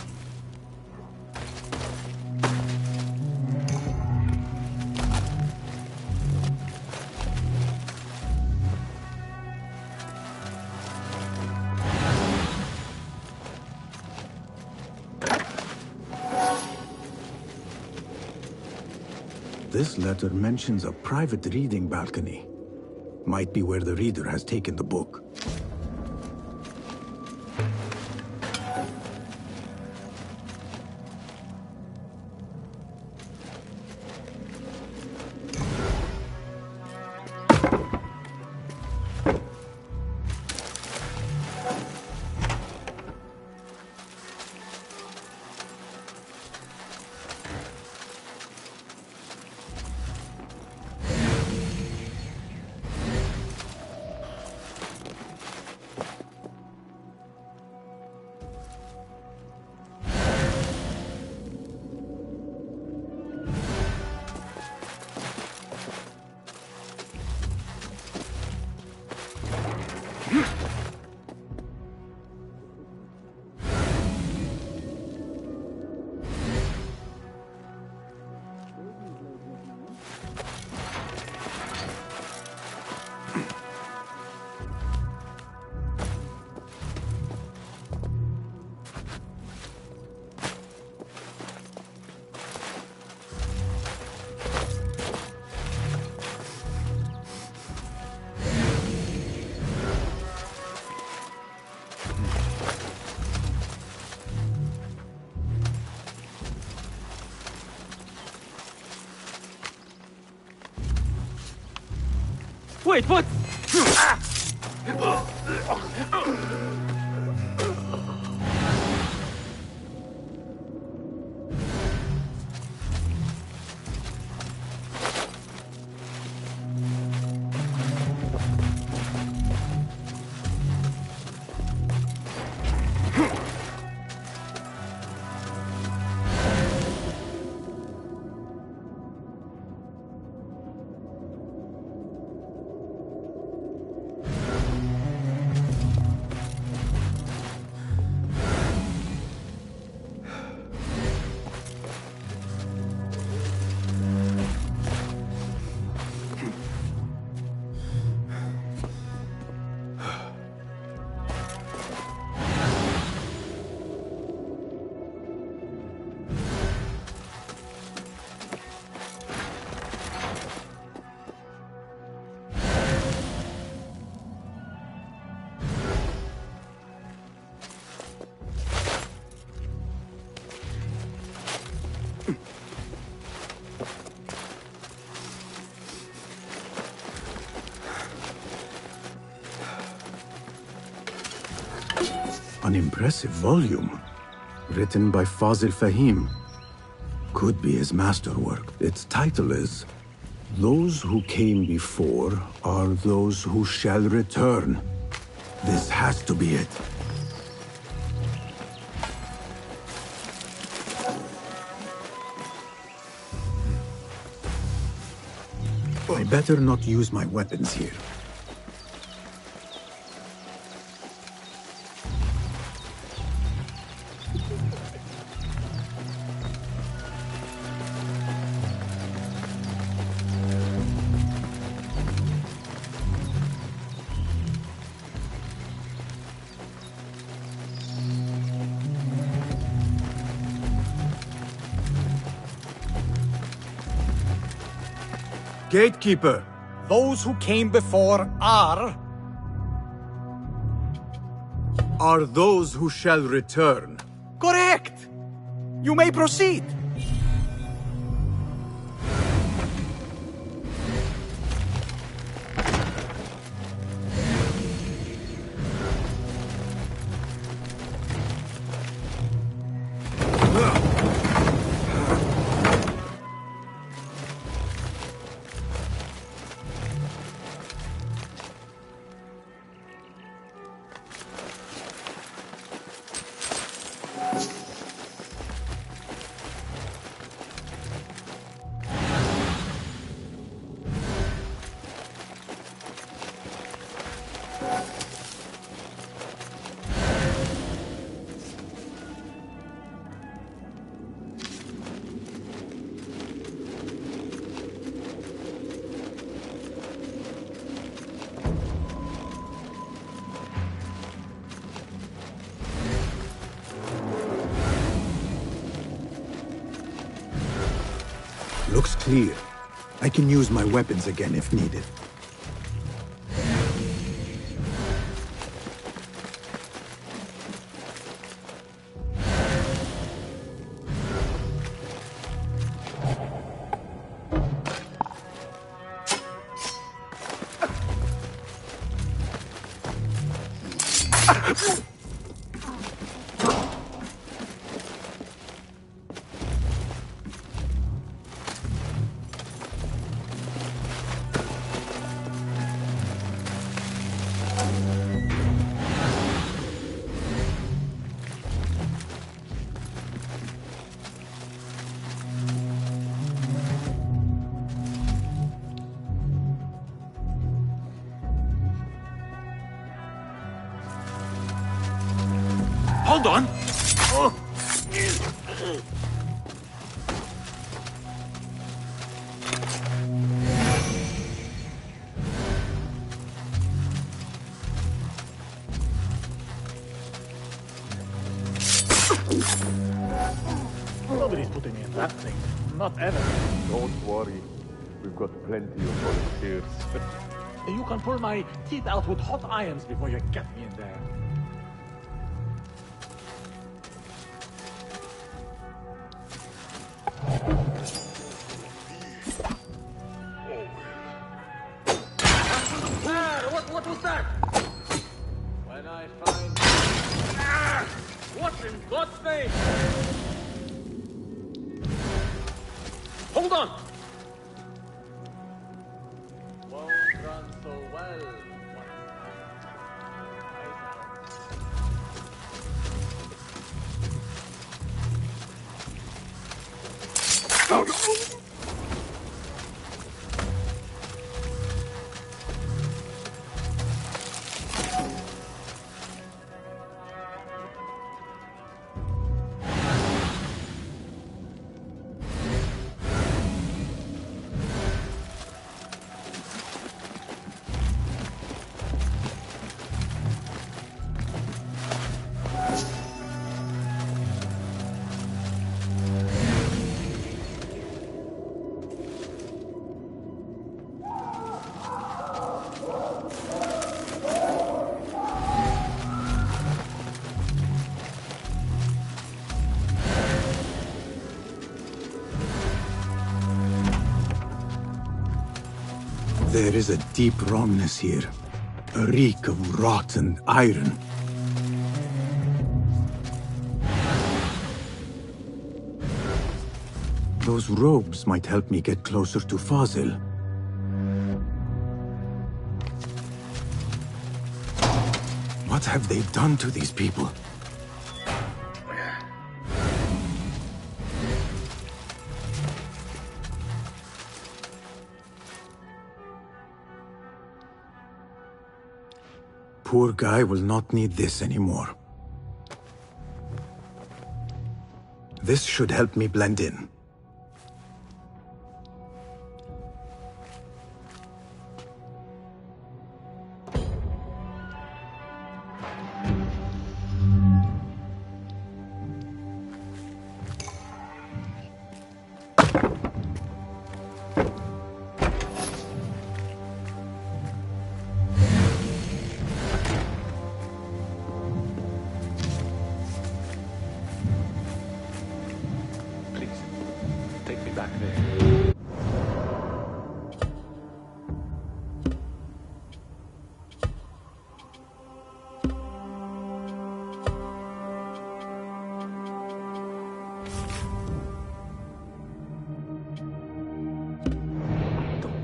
This letter mentions a private reading balcony. Might be where the reader has taken the book. Wait, what? An impressive volume, written by Fazil Fahim. Could be his masterwork. Its title is, "Those who came before are those who shall return." This has to be it. I better not use my weapons here. Gatekeeper! Those who came before are those who shall return. correct! You may proceed! Looks clear. I can use my weapons again if needed. Hold on! Nobody's putting me in that thing. Not ever. Don't worry. We've got plenty of volunteers. But you can pull my teeth out with hot irons before you get me in there. What was that? When I find... What in God's name? Hold on! Won't run so well. No, no. There is a deep wrongness here. A reek of rotten iron. Those robes might help me get closer to Fazil. What have they done to these people? Poor guy will not need this anymore. This should help me blend in.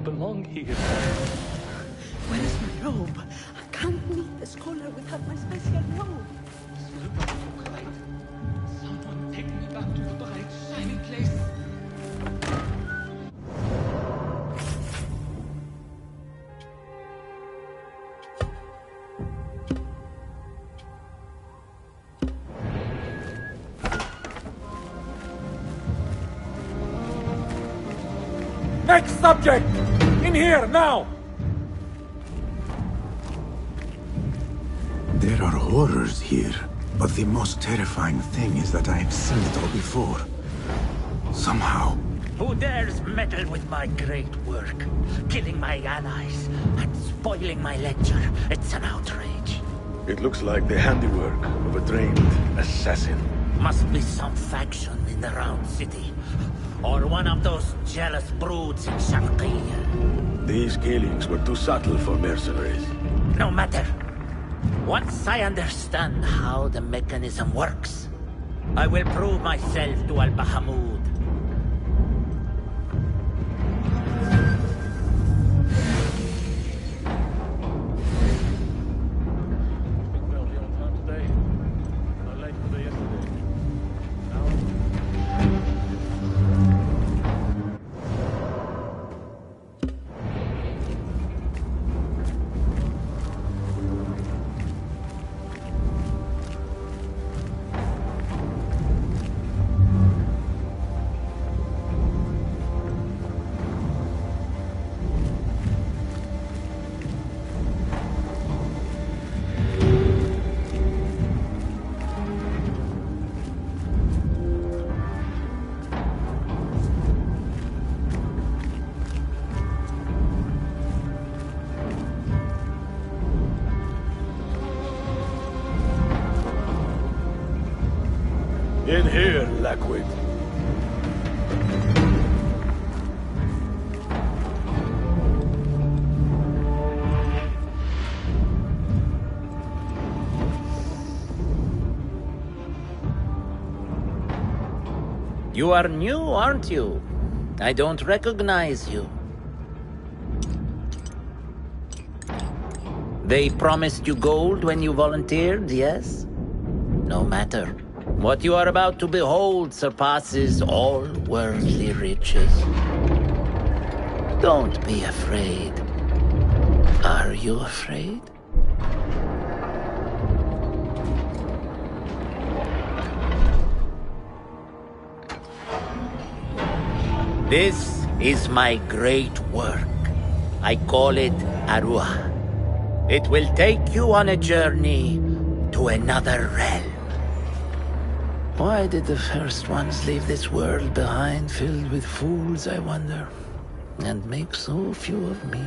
Belong here. Where is my robe? I can't meet the scholar without my special robe. Someone take me back to the bright, shining place. Next subject! In here, now! There are horrors here, but the most terrifying thing is that I have seen it all before. Somehow, Who dares meddle with my great work? Killing my allies and spoiling my lecture. It's an outrage. It looks like the handiwork of a trained assassin. Must be some faction in the Round City. Or one of those jealous broods in Sharqiyya. These killings were too subtle for mercenaries. No matter. Once I understand how the mechanism works, I will prove myself to Al-Bahamud. In here, Lackwit. You are new, aren't you? I don't recognize you. They promised you gold when you volunteered, yes? No matter. What you are about to behold surpasses all worldly riches. Don't be afraid. Are you afraid? This is my great work. I call it Aruah. It will take you on a journey to another realm. Why did the first ones leave this world behind filled with fools, I wonder, and make so few of me?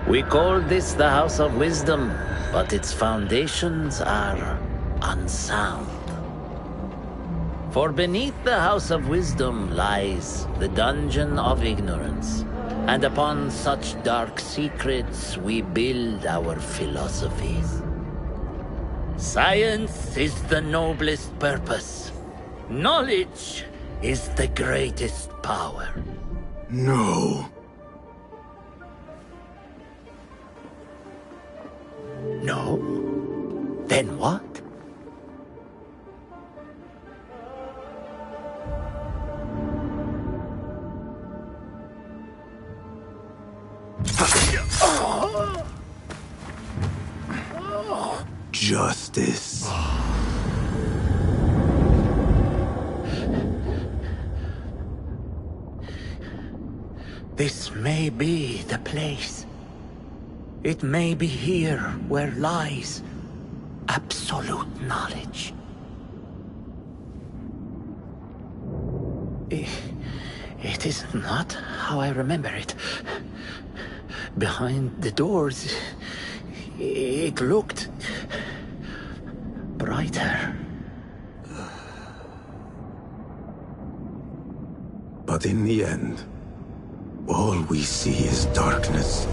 We call this the House of Wisdom, but its foundations are unsound. For beneath the House of Wisdom lies the Dungeon of Ignorance, and upon such dark secrets we build our philosophies. Science is the noblest purpose. Knowledge is the greatest power. No. No? Then what? Justice. This may be the place. It may be here where lies absolute knowledge. It is not how I remember it. Behind the doors, it looked brighter. But in the end, all we see is darkness.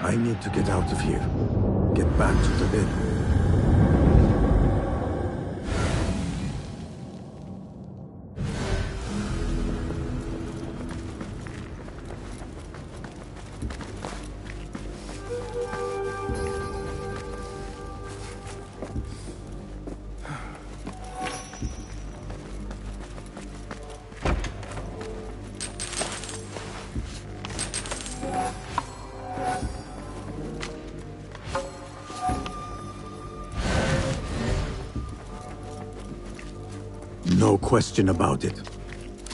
I need to get out of here. Get back to the bin. No question about it.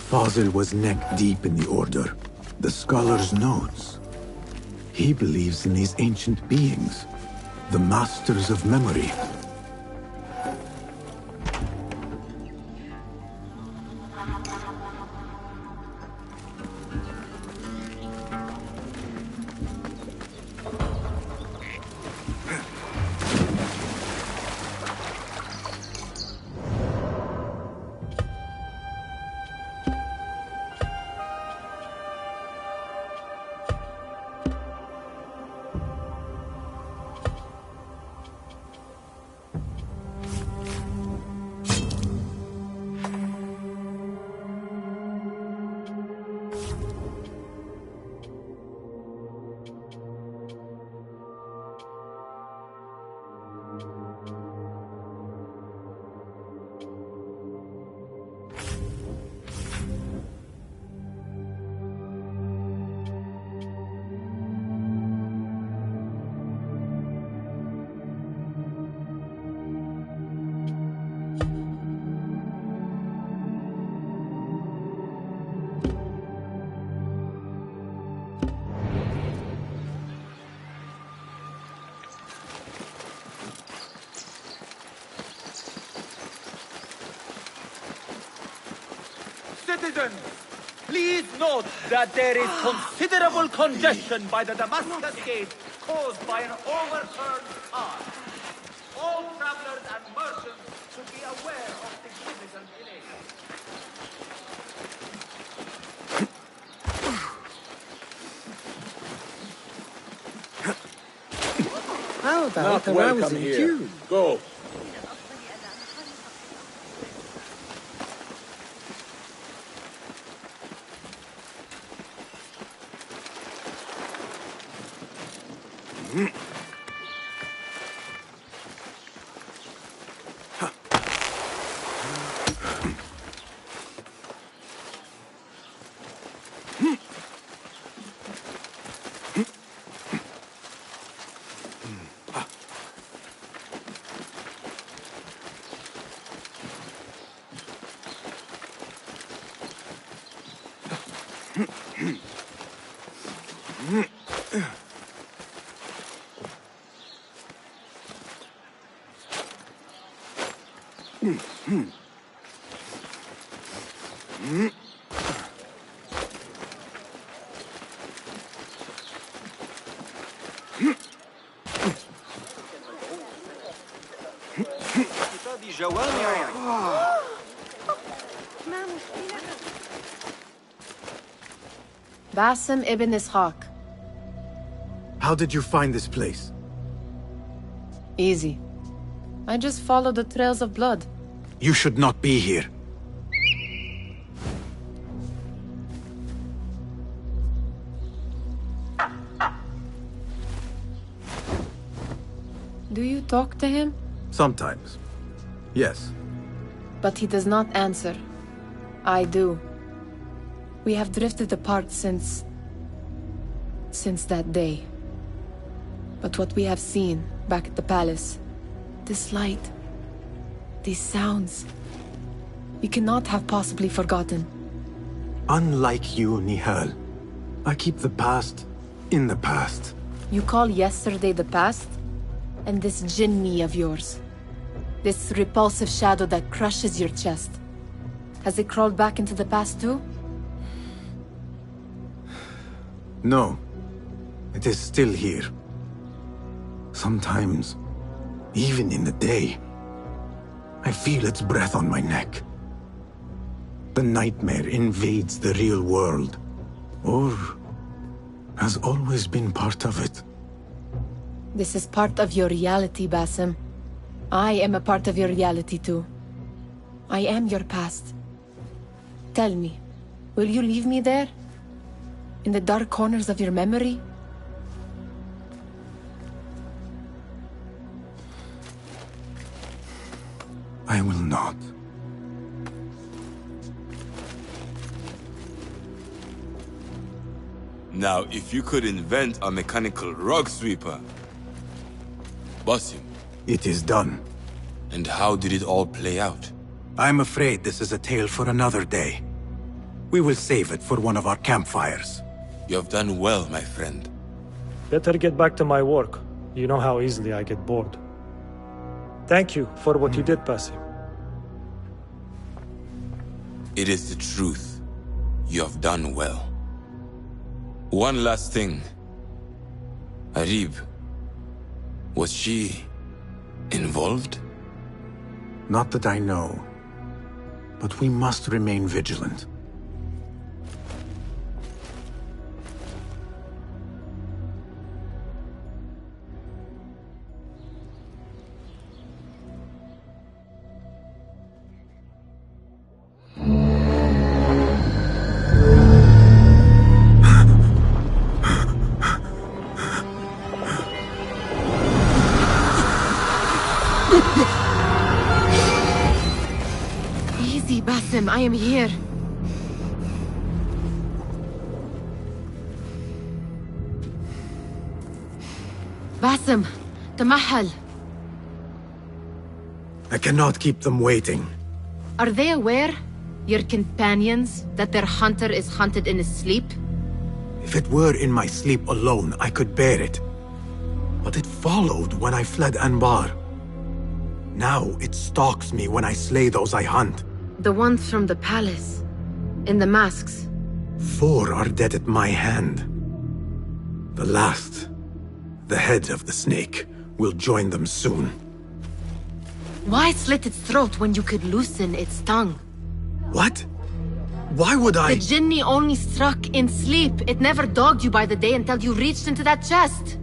Fazil was neck-deep in the Order. The scholar's notes. He believes in these ancient beings, the masters of memory. Citizens, please note that there is considerable congestion by the Damascus Gate caused by an overturned car. All travelers and merchants should be aware of significant delays. How about Not a welcome rousing here. tune? Go. Basim ibn Ishaq. How did you find this place? Easy. I just followed the trails of blood. You should not be here. Do you talk to him? Sometimes. Yes. But he does not answer. I do. We have drifted apart since that day. But what we have seen back at the palace, this light, these sounds, we cannot have possibly forgotten. Unlike you, Nihal, I keep the past in the past. You call yesterday the past? And this jinni of yours, this repulsive shadow that crushes your chest, has it crawled back into the past too? No. It is still here. Sometimes, even in the day, I feel its breath on my neck. The nightmare invades the real world, or has always been part of it. This is part of your reality, Basim. I am a part of your reality too. I am your past. Tell me, will you leave me there? In the dark corners of your memory? I will not. Now, if you could invent a mechanical rug sweeper. Basim. It is done. And how did it all play out? I'm afraid this is a tale for another day. We will save it for one of our campfires. You have done well, my friend. Better get back to my work. You know how easily I get bored. Thank you for what you did, Basim. It is the truth. You have done well. One last thing. Arib, was she involved? Not that I know. But we must remain vigilant. Easy, Basim, I am here. Basim, تمهل. I cannot keep them waiting. Are they aware, your companions, that their hunter is hunted in his sleep? If it were in my sleep alone, I could bear it. But it followed when I fled Anbar. Now it stalks me when I slay those I hunt. The ones from the palace, in the masks. 4 are dead at my hand. The last, the head of the snake, will join them soon. Why slit its throat when you could loosen its tongue? What? Why would I? The Jinni only struck in sleep. It never dogged you by the day until you reached into that chest.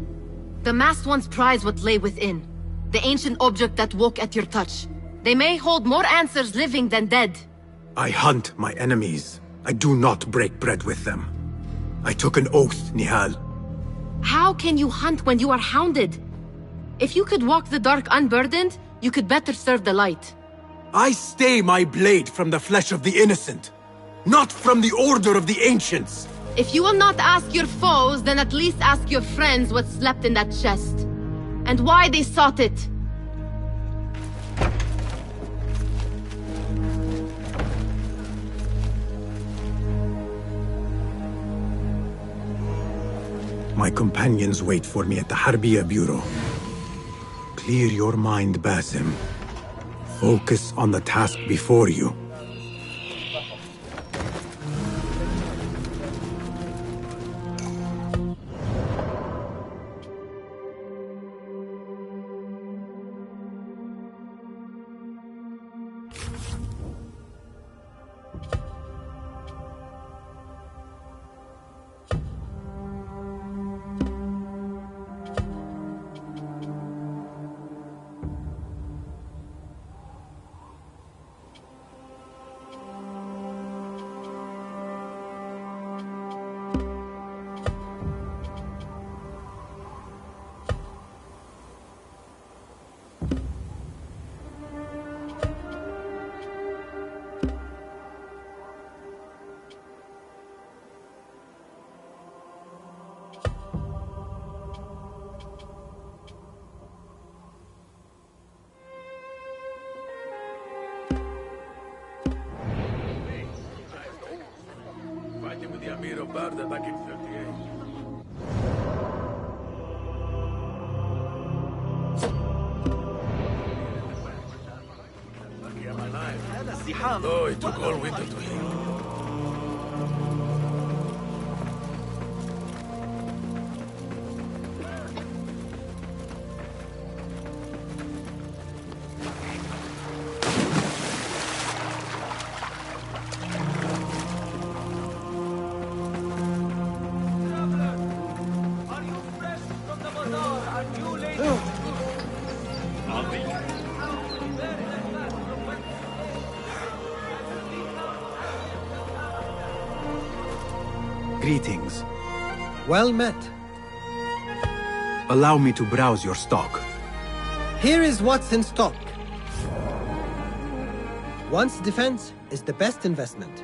The masked ones prize what lay within. The ancient object that woke at your touch. They may hold more answers living than dead. I hunt my enemies. I do not break bread with them. I took an oath, Nihal. How can you hunt when you are hounded? If you could walk the dark unburdened, you could better serve the light. I stay my blade from the flesh of the innocent, not from the order of the ancients. If you will not ask your foes, then at least ask your friends what slept in that chest. And why they sought it. My companions wait for me at the Harbiya Bureau. Clear your mind, Basim. Focus on the task before you. Fighting with the Amir of Barda back in 38. Lucky I'm alive. Oh, it took all winter to heal. Greetings. Well met. Allow me to browse your stock. Here is what's in stock. One's defense is the best investment.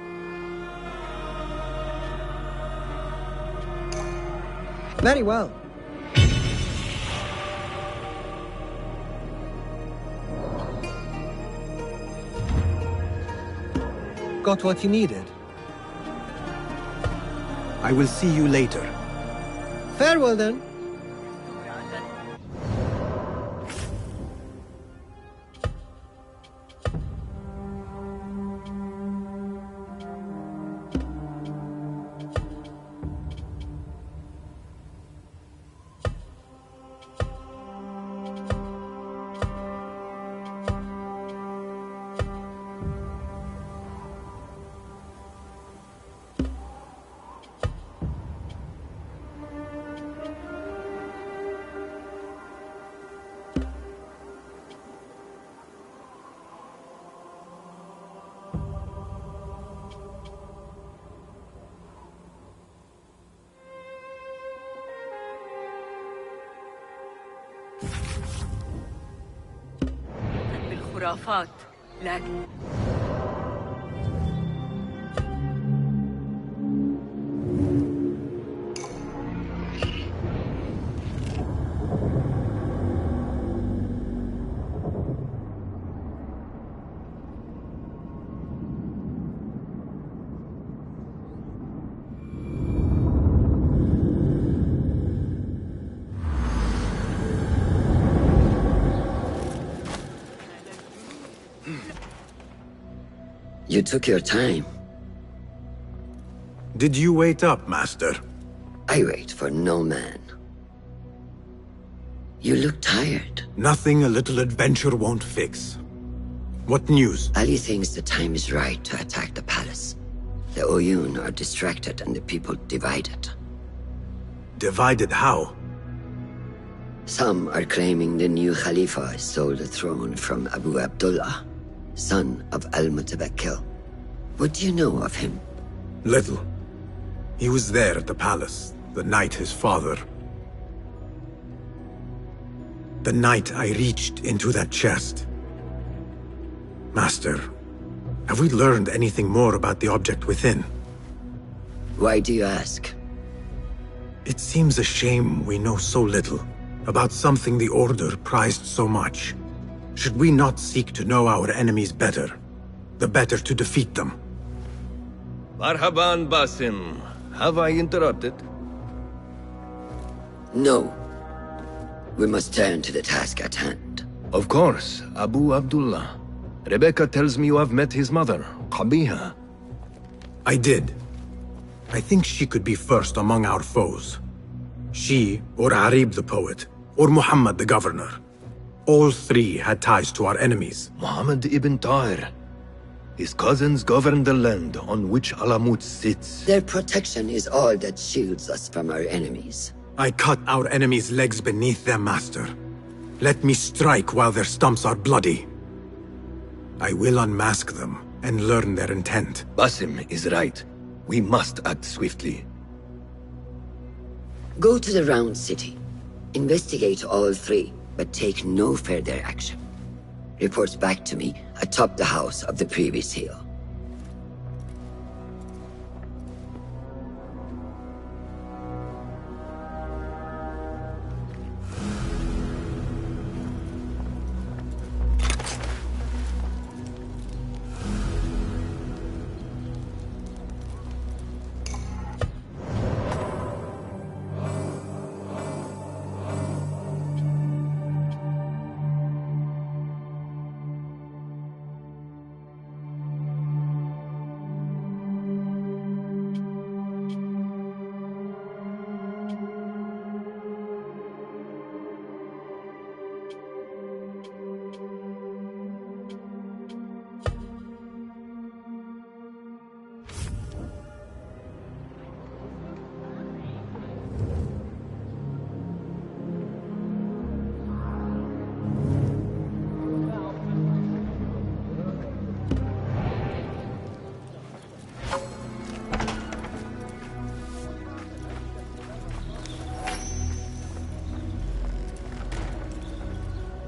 Very well. got what you needed. I will see you later. Farewell then. بالخرافات لكن You took your time. Did you wait up, Master? I wait for no man. You look tired. Nothing a little adventure won't fix. What news? Ali thinks the time is right to attack the palace. The Oyun are distracted and the people divided. Divided how? Some are claiming the new Khalifa stole the throne from Abu Abdullah, son of Al-Mutabakkil. What do you know of him? Little. He was there at the palace, the night his father... The night I reached into that chest. Master, have we learned anything more about the object within? Why do you ask? It seems a shame we know so little about something the Order prized so much. Should we not seek to know our enemies better, the better to defeat them? Marhaban, Basim. Have I interrupted? No. We must turn to the task at hand. Of course, Abu Abdullah. Rebecca tells me you have met his mother, Qabiha. I did. I think she could be first among our foes. She, or Arib the poet, or Muhammad the governor. All three had ties to our enemies. Muhammad ibn Tahir. His cousins govern the land on which Alamut sits. Their protection is all that shields us from our enemies. I cut our enemies' legs beneath them, Master. Let me strike while their stumps are bloody. I will unmask them and learn their intent. Basim is right. We must act swiftly. Go to the Round City. Investigate all three, but take no further action. Report back to me atop the house of the previous hill.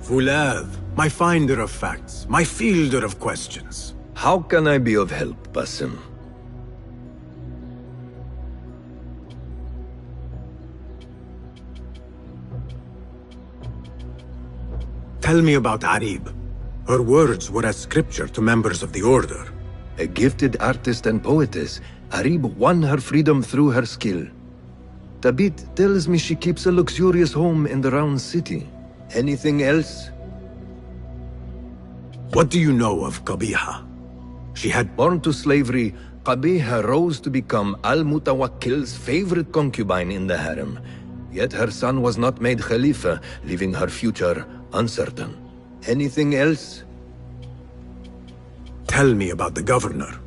Fulav, my finder of facts, my fielder of questions. How can I be of help, Basim? Tell me about Arib. Her words were as scripture to members of the Order. A gifted artist and poetess, Arib won her freedom through her skill. Tabit tells me she keeps a luxurious home in the round city. Anything else? What do you know of Qabiha? She had... Born to slavery, Qabiha rose to become Al-Mutawakkil's favorite concubine in the harem. Yet her son was not made Khalifa, leaving her future uncertain. Anything else? Tell me about the governor.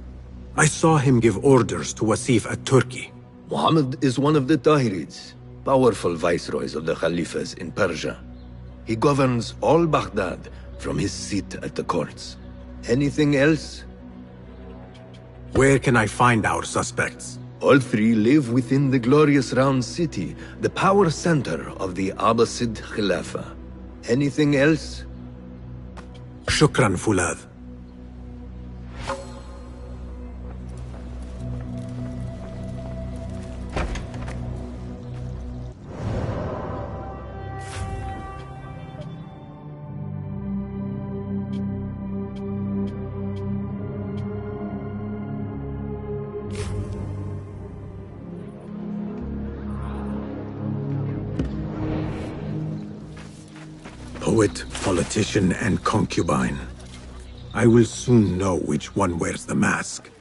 I saw him give orders to Wasif at Turkey. Muhammad is one of the Tahirids, powerful viceroys of the Khalifas in Persia. He governs all Baghdad from his seat at the courts. Anything else? Where can I find our suspects? All three live within the glorious round city, the power center of the Abbasid Khilafah. Anything else? Shukran, Fulad. Poet, politician, and concubine. I will soon know which one wears the mask.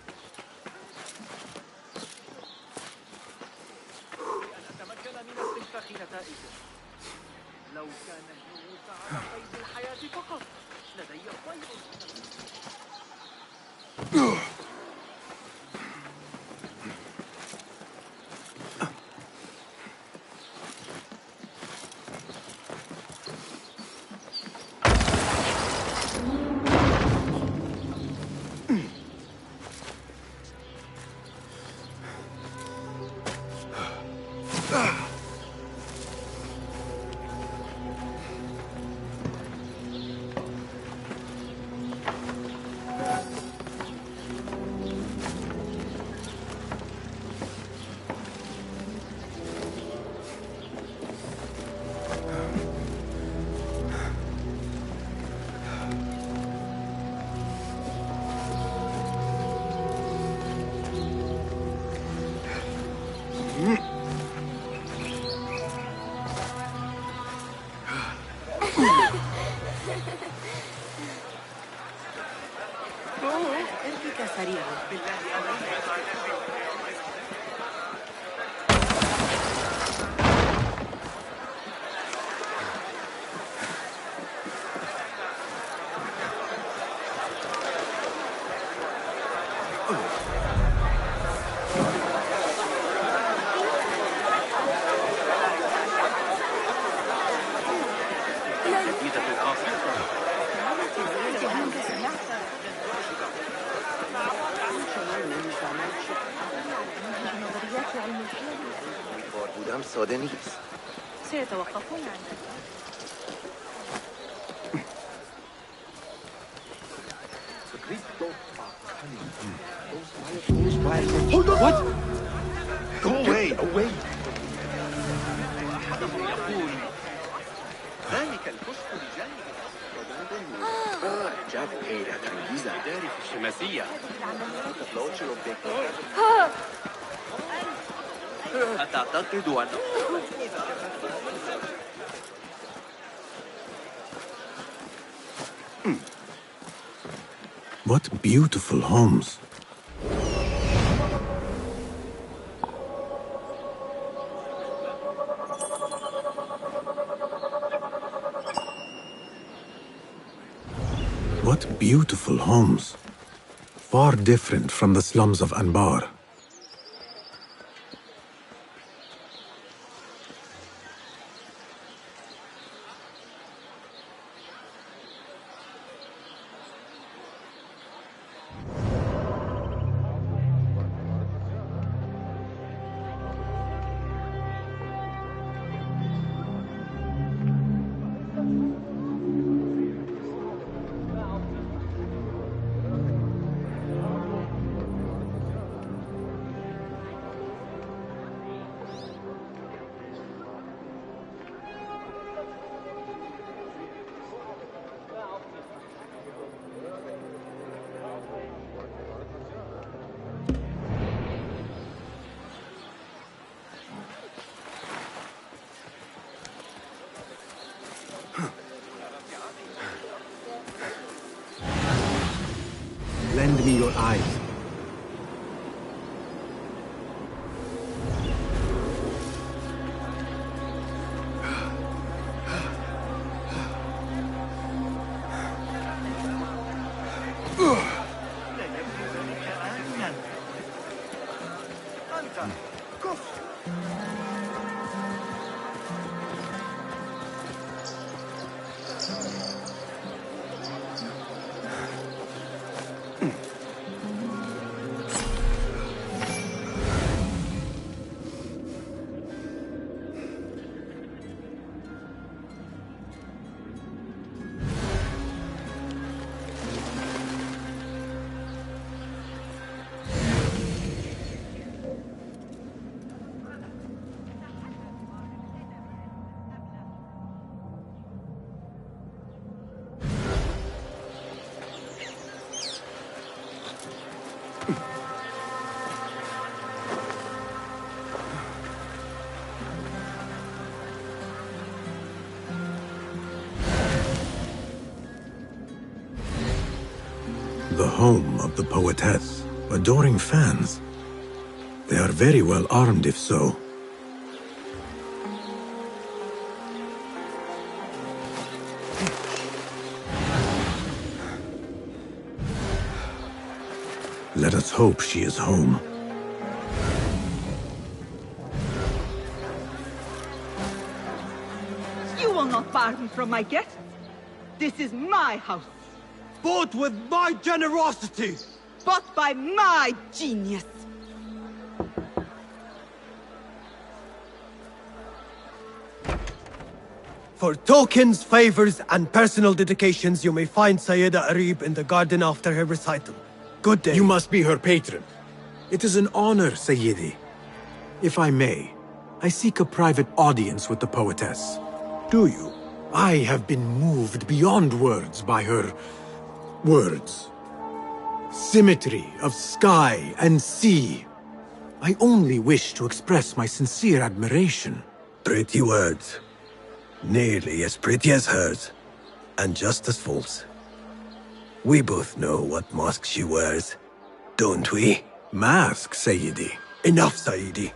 سيتوقفون عندك. Hold on! What? Go away! Away! ذلك الكشك بجانب جاب إيه تنجيزة داري في الشماسية. أتعتقد أنه What beautiful homes. What beautiful homes. Far different from the slums of Anbar. me your eyes. The home of the poetess. Adoring fans. They are very well armed, if so. Let us hope she is home. You will not bar me from my guests. This is my house. Bought with my generosity! Bought by my genius! For tokens, favors, and personal dedications, you may find Sayyida Arib in the garden after her recital. Good day. You must be her patron. It is an honor, Sayyidi. If I may, I seek a private audience with the poetess. Do you? I have been moved beyond words by her... words. Symmetry of sky and sea. I only wish to express my sincere admiration. Pretty words. Nearly as pretty as hers, and just as false. We both know what mask she wears, don't we? Mask, Sayyidi. Enough, Sayyidi.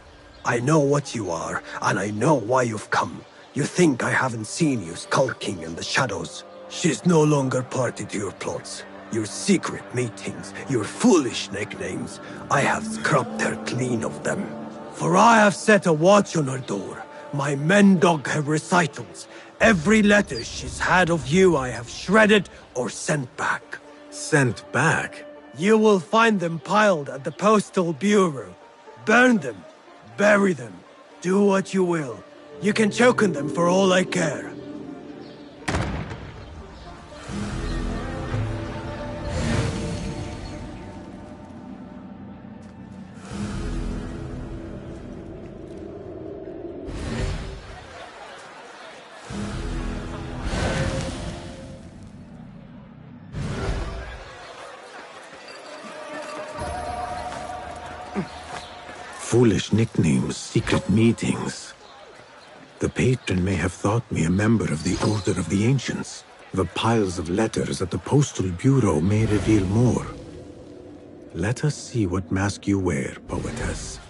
I know what you are, and I know why you've come. You think I haven't seen you skulking in the shadows. She's no longer party to your plots. Your secret meetings, your foolish nicknames. I have scrubbed her clean of them. For I have set a watch on her door. My men dog her recitals. Every letter she's had of you I have shredded or sent back. Sent back? You will find them piled at the Postal Bureau. Burn them. Bury them. Do what you will. You can choke on them for all I care. Foolish nicknames, secret meetings. The patron may have thought me a member of the Order of the Ancients. The piles of letters at the Postal Bureau may reveal more. Let us see what mask you wear, poetess.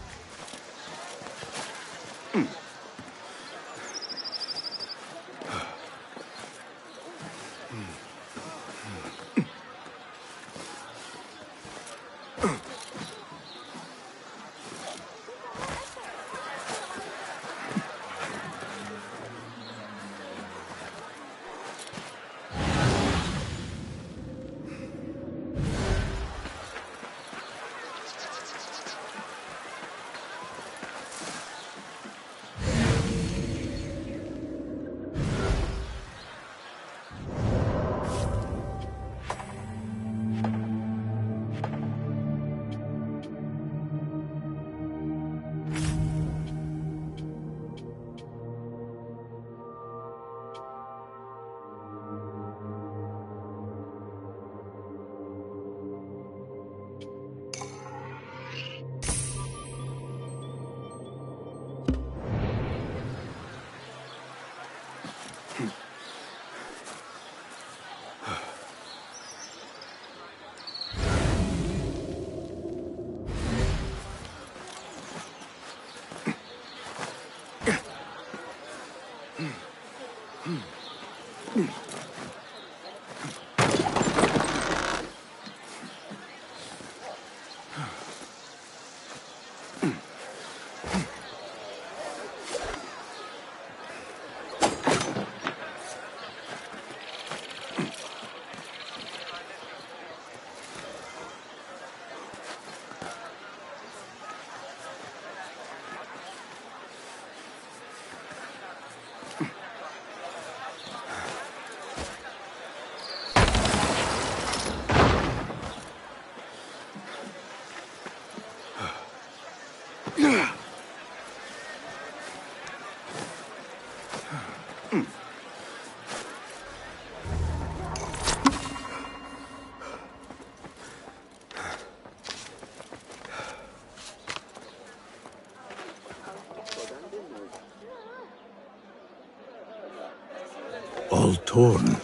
All torn,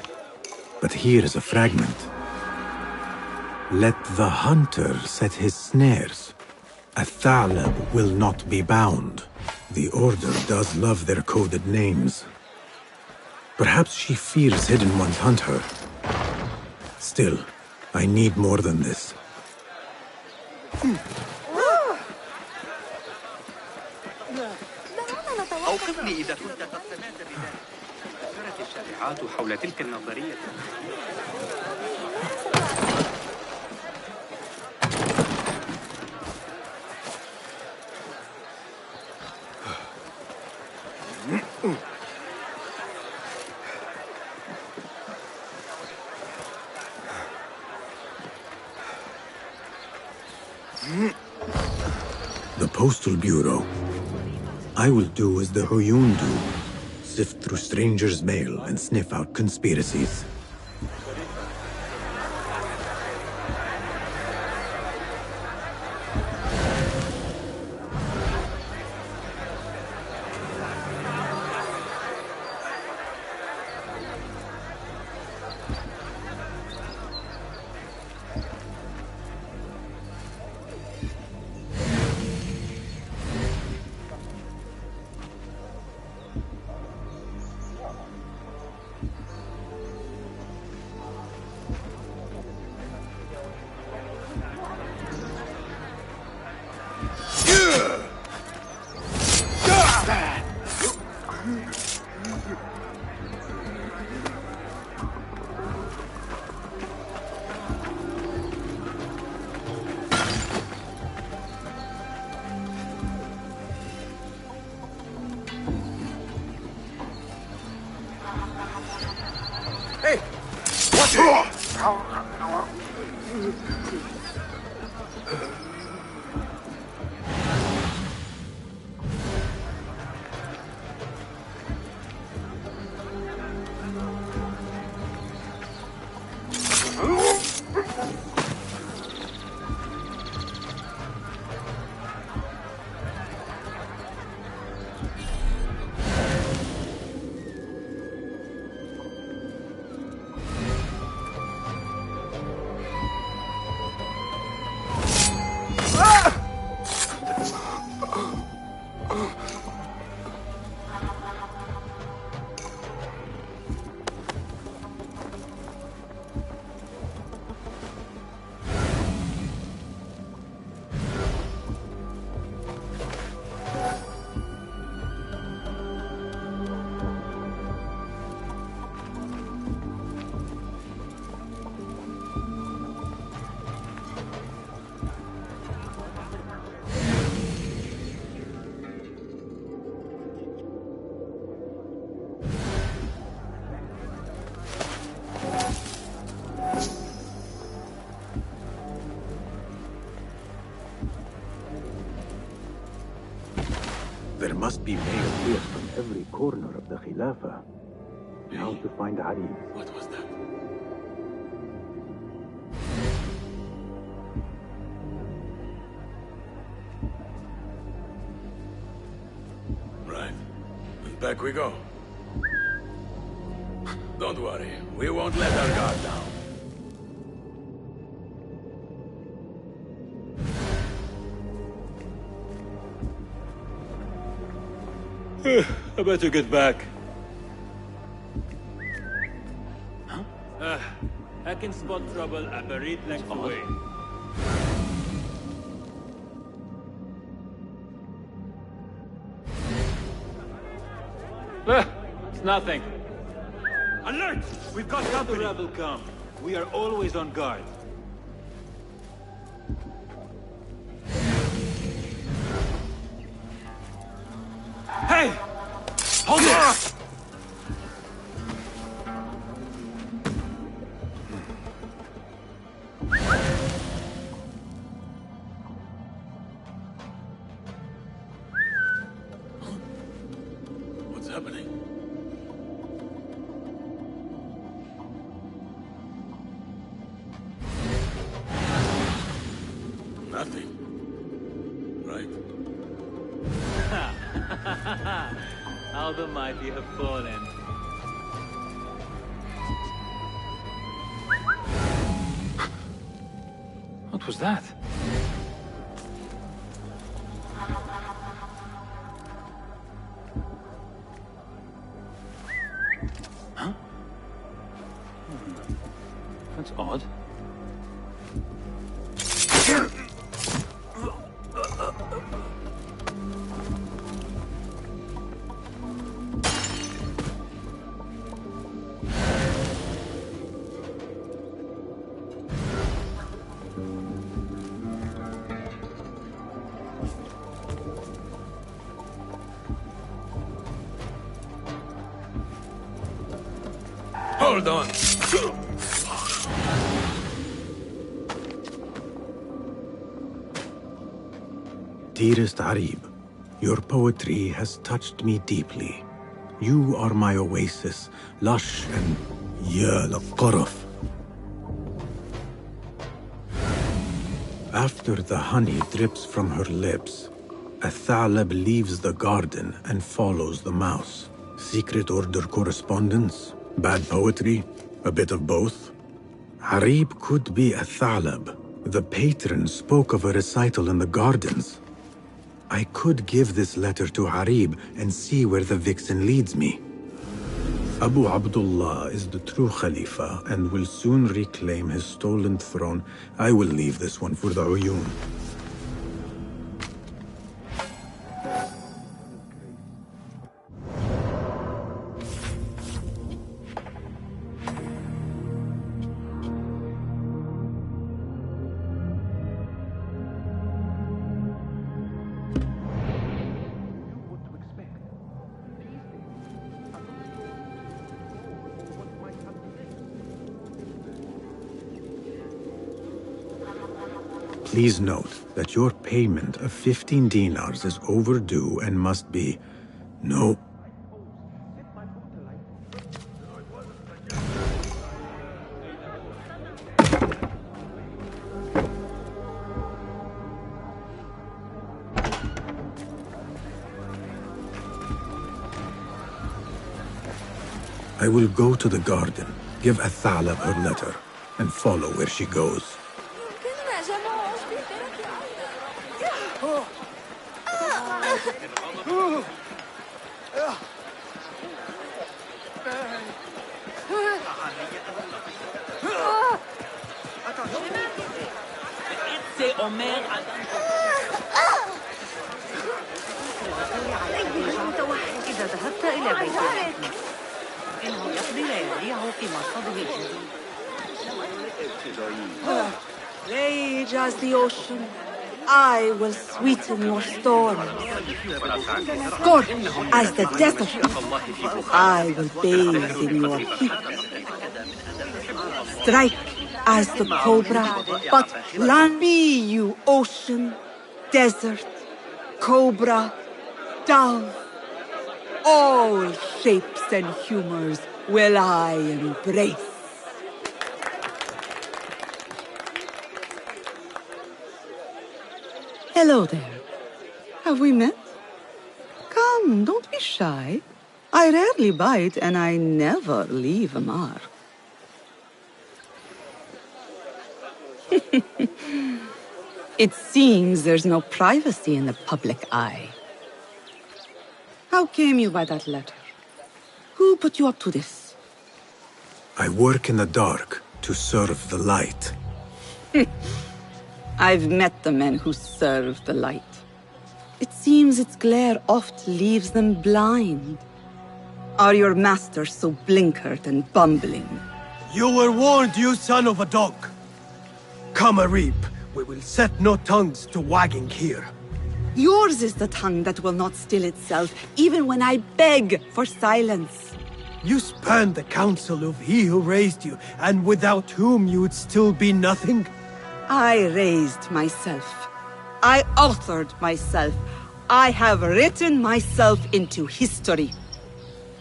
but here is a fragment. Let the hunter set his snares. A Thalib will not be bound. The Order does love their coded names. Perhaps she fears Hidden Ones hunt her. Still, I need more than this. أوقفني إذا كنت قد سمعت بذلك. تكاثرت الشائعات حول تلك النظرية. The Postal Bureau. I will do as the Huyun do. Sift through strangers' mail and sniff out conspiracies. There must be mail here from every corner of the Khilafah. How to find Ali? What was that? Right. And back we go. Don't worry. We won't let our guard down. I better get back. I can spot trouble a buried length away. It's nothing. Alert! We've got company. The rebel come. We are always on guard. Hey! Hold on! What's happening? Nothing. Right? How the mighty have fallen. What was that? Huh? That's odd. Hold on. Dearest Arib, your poetry has touched me deeply. You are my oasis, lush and al-Qaraf. After the honey drips from her lips, a Thalab leaves the garden and follows the mouse. Secret order correspondence? Bad poetry? A bit of both? Arib could be a Thalab. The patron spoke of a recital in the gardens. I could give this letter to Arib and see where the vixen leads me. Abu Abdullah is the true Khalifa and will soon reclaim his stolen throne. I will leave this one for the Uyun. Please note that your payment of 15 dinars is overdue and must be... No. I will go to the garden, give Athalab her letter, and follow where she goes. إذا ذهبت إلى بيت الملك إنه يقضي لياليه في مرصده الجديد. Rage as the ocean, I will sweeten your storms. Scorch as the desert, I will bathe in your heat. Strike as the cobra, but land be you ocean, desert, cobra, dove. All shapes and humors will I embrace. Hello there. Have we met? Come, don't be shy. I rarely bite and I never leave a mark. It seems there's no privacy in the public eye. How came you by that letter? Who put you up to this? I work in the dark to serve the light. I've met the men who serve the light. It seems its glare oft leaves them blind. Are your masters so blinkered and bumbling? You were warned, you son of a dog. Come, Arib. We will set no tongues to wagging here. Yours is the tongue that will not still itself, even when I beg for silence. You spurned the counsel of he who raised you, and without whom you would still be nothing? I raised myself. I authored myself. I have written myself into history.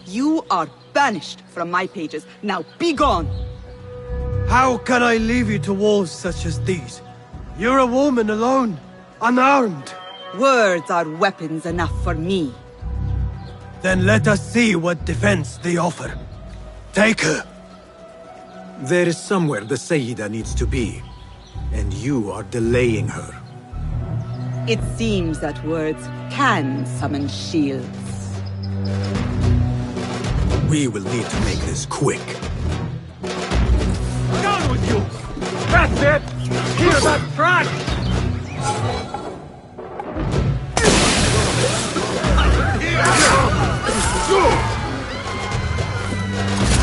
You are banished from my pages. Now be gone! How can I leave you to wolves such as these? You're a woman alone, unarmed. Words are weapons enough for me. Then let us see what defense they offer. Take her. There is somewhere the Sayyida needs to be, and you are delaying her. It seems that words can summon shields. We will need to make this quick. Down with you! That's it! Hear that crack!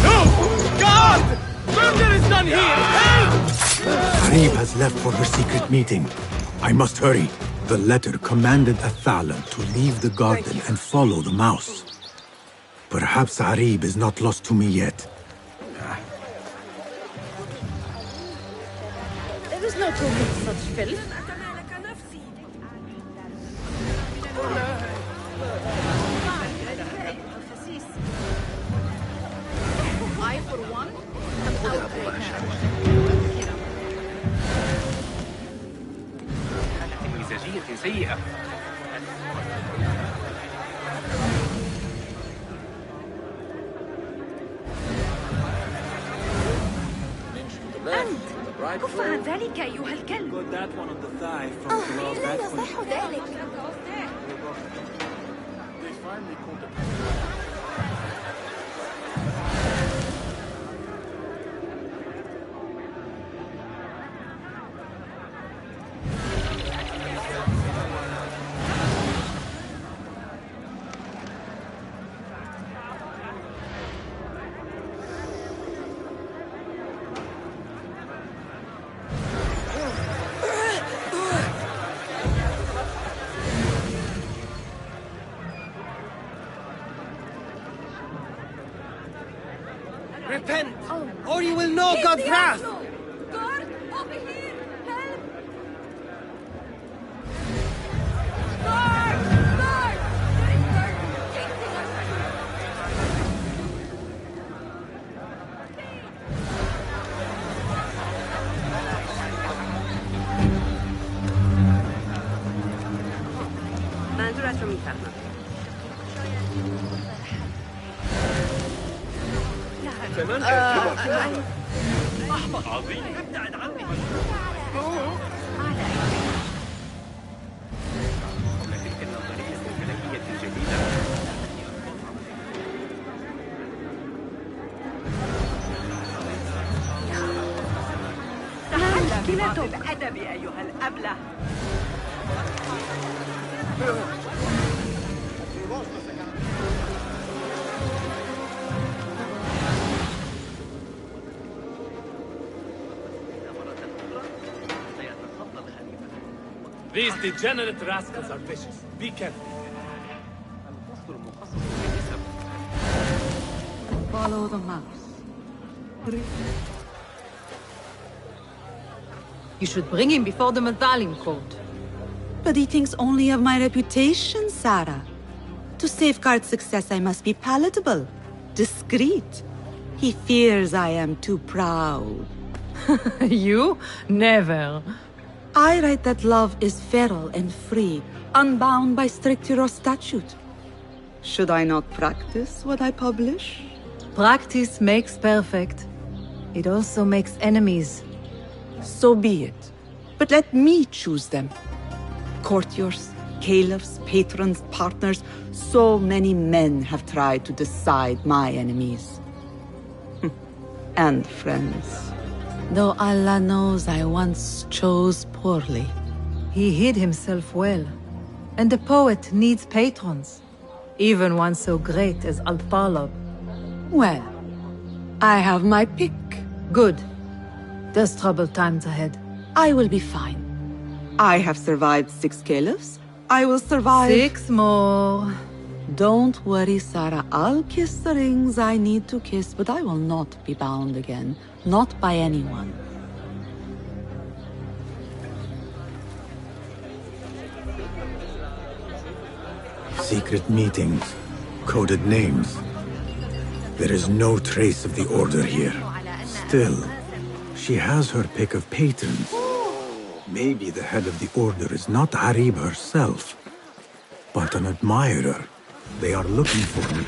No! God! Murder is done here! Help! Arib has left for her secret meeting. I must hurry. The letter commanded Athalan to leave the garden and follow the mouse. Perhaps Arib is not lost to me yet. There is no talk of such filth. I, for one, am outraged. حالة مزاجية سيئة. كف عن ذلك أيها الكلب. لا يصح ذلك. Repent, or you will know God's wrath! Guard, over here! Help! Guard! Guard! There is guard chasing us! منظورت رو میفهمم. أحمق عظيم ابتعد عني حول تلك النظرية الفلكية الجديدة تحلم بأدب أيها الأبله. These degenerate rascals are vicious. Be careful. Follow the mouse. You should bring him before the Medallion Court. But he thinks only of my reputation, Sarah. To safeguard success, I must be palatable, discreet. He fears I am too proud. You? Never. I write that love is feral and free, unbound by stricture or statute. Should I not practice what I publish? Practice makes perfect. It also makes enemies. So be it. But let me choose them. Courtiers, caliphs, patrons, partners. So many men have tried to decide my enemies. and friends. Though Allah knows I once chose poorly. He hid himself well. And the poet needs patrons. Even one so great as Al-Talib. Well, I have my pick. Good. There's troubled times ahead. I will be fine. I have survived 6 caliphs. I will survive 6 more. Don't worry, Sarah. I'll kiss the rings I need to kiss, but I will not be bound again. Not by anyone. Secret meetings, coded names. There is no trace of the Order here. Still, she has her pick of patrons. Maybe the head of the Order is not Harib herself, but an admirer. They are looking for me.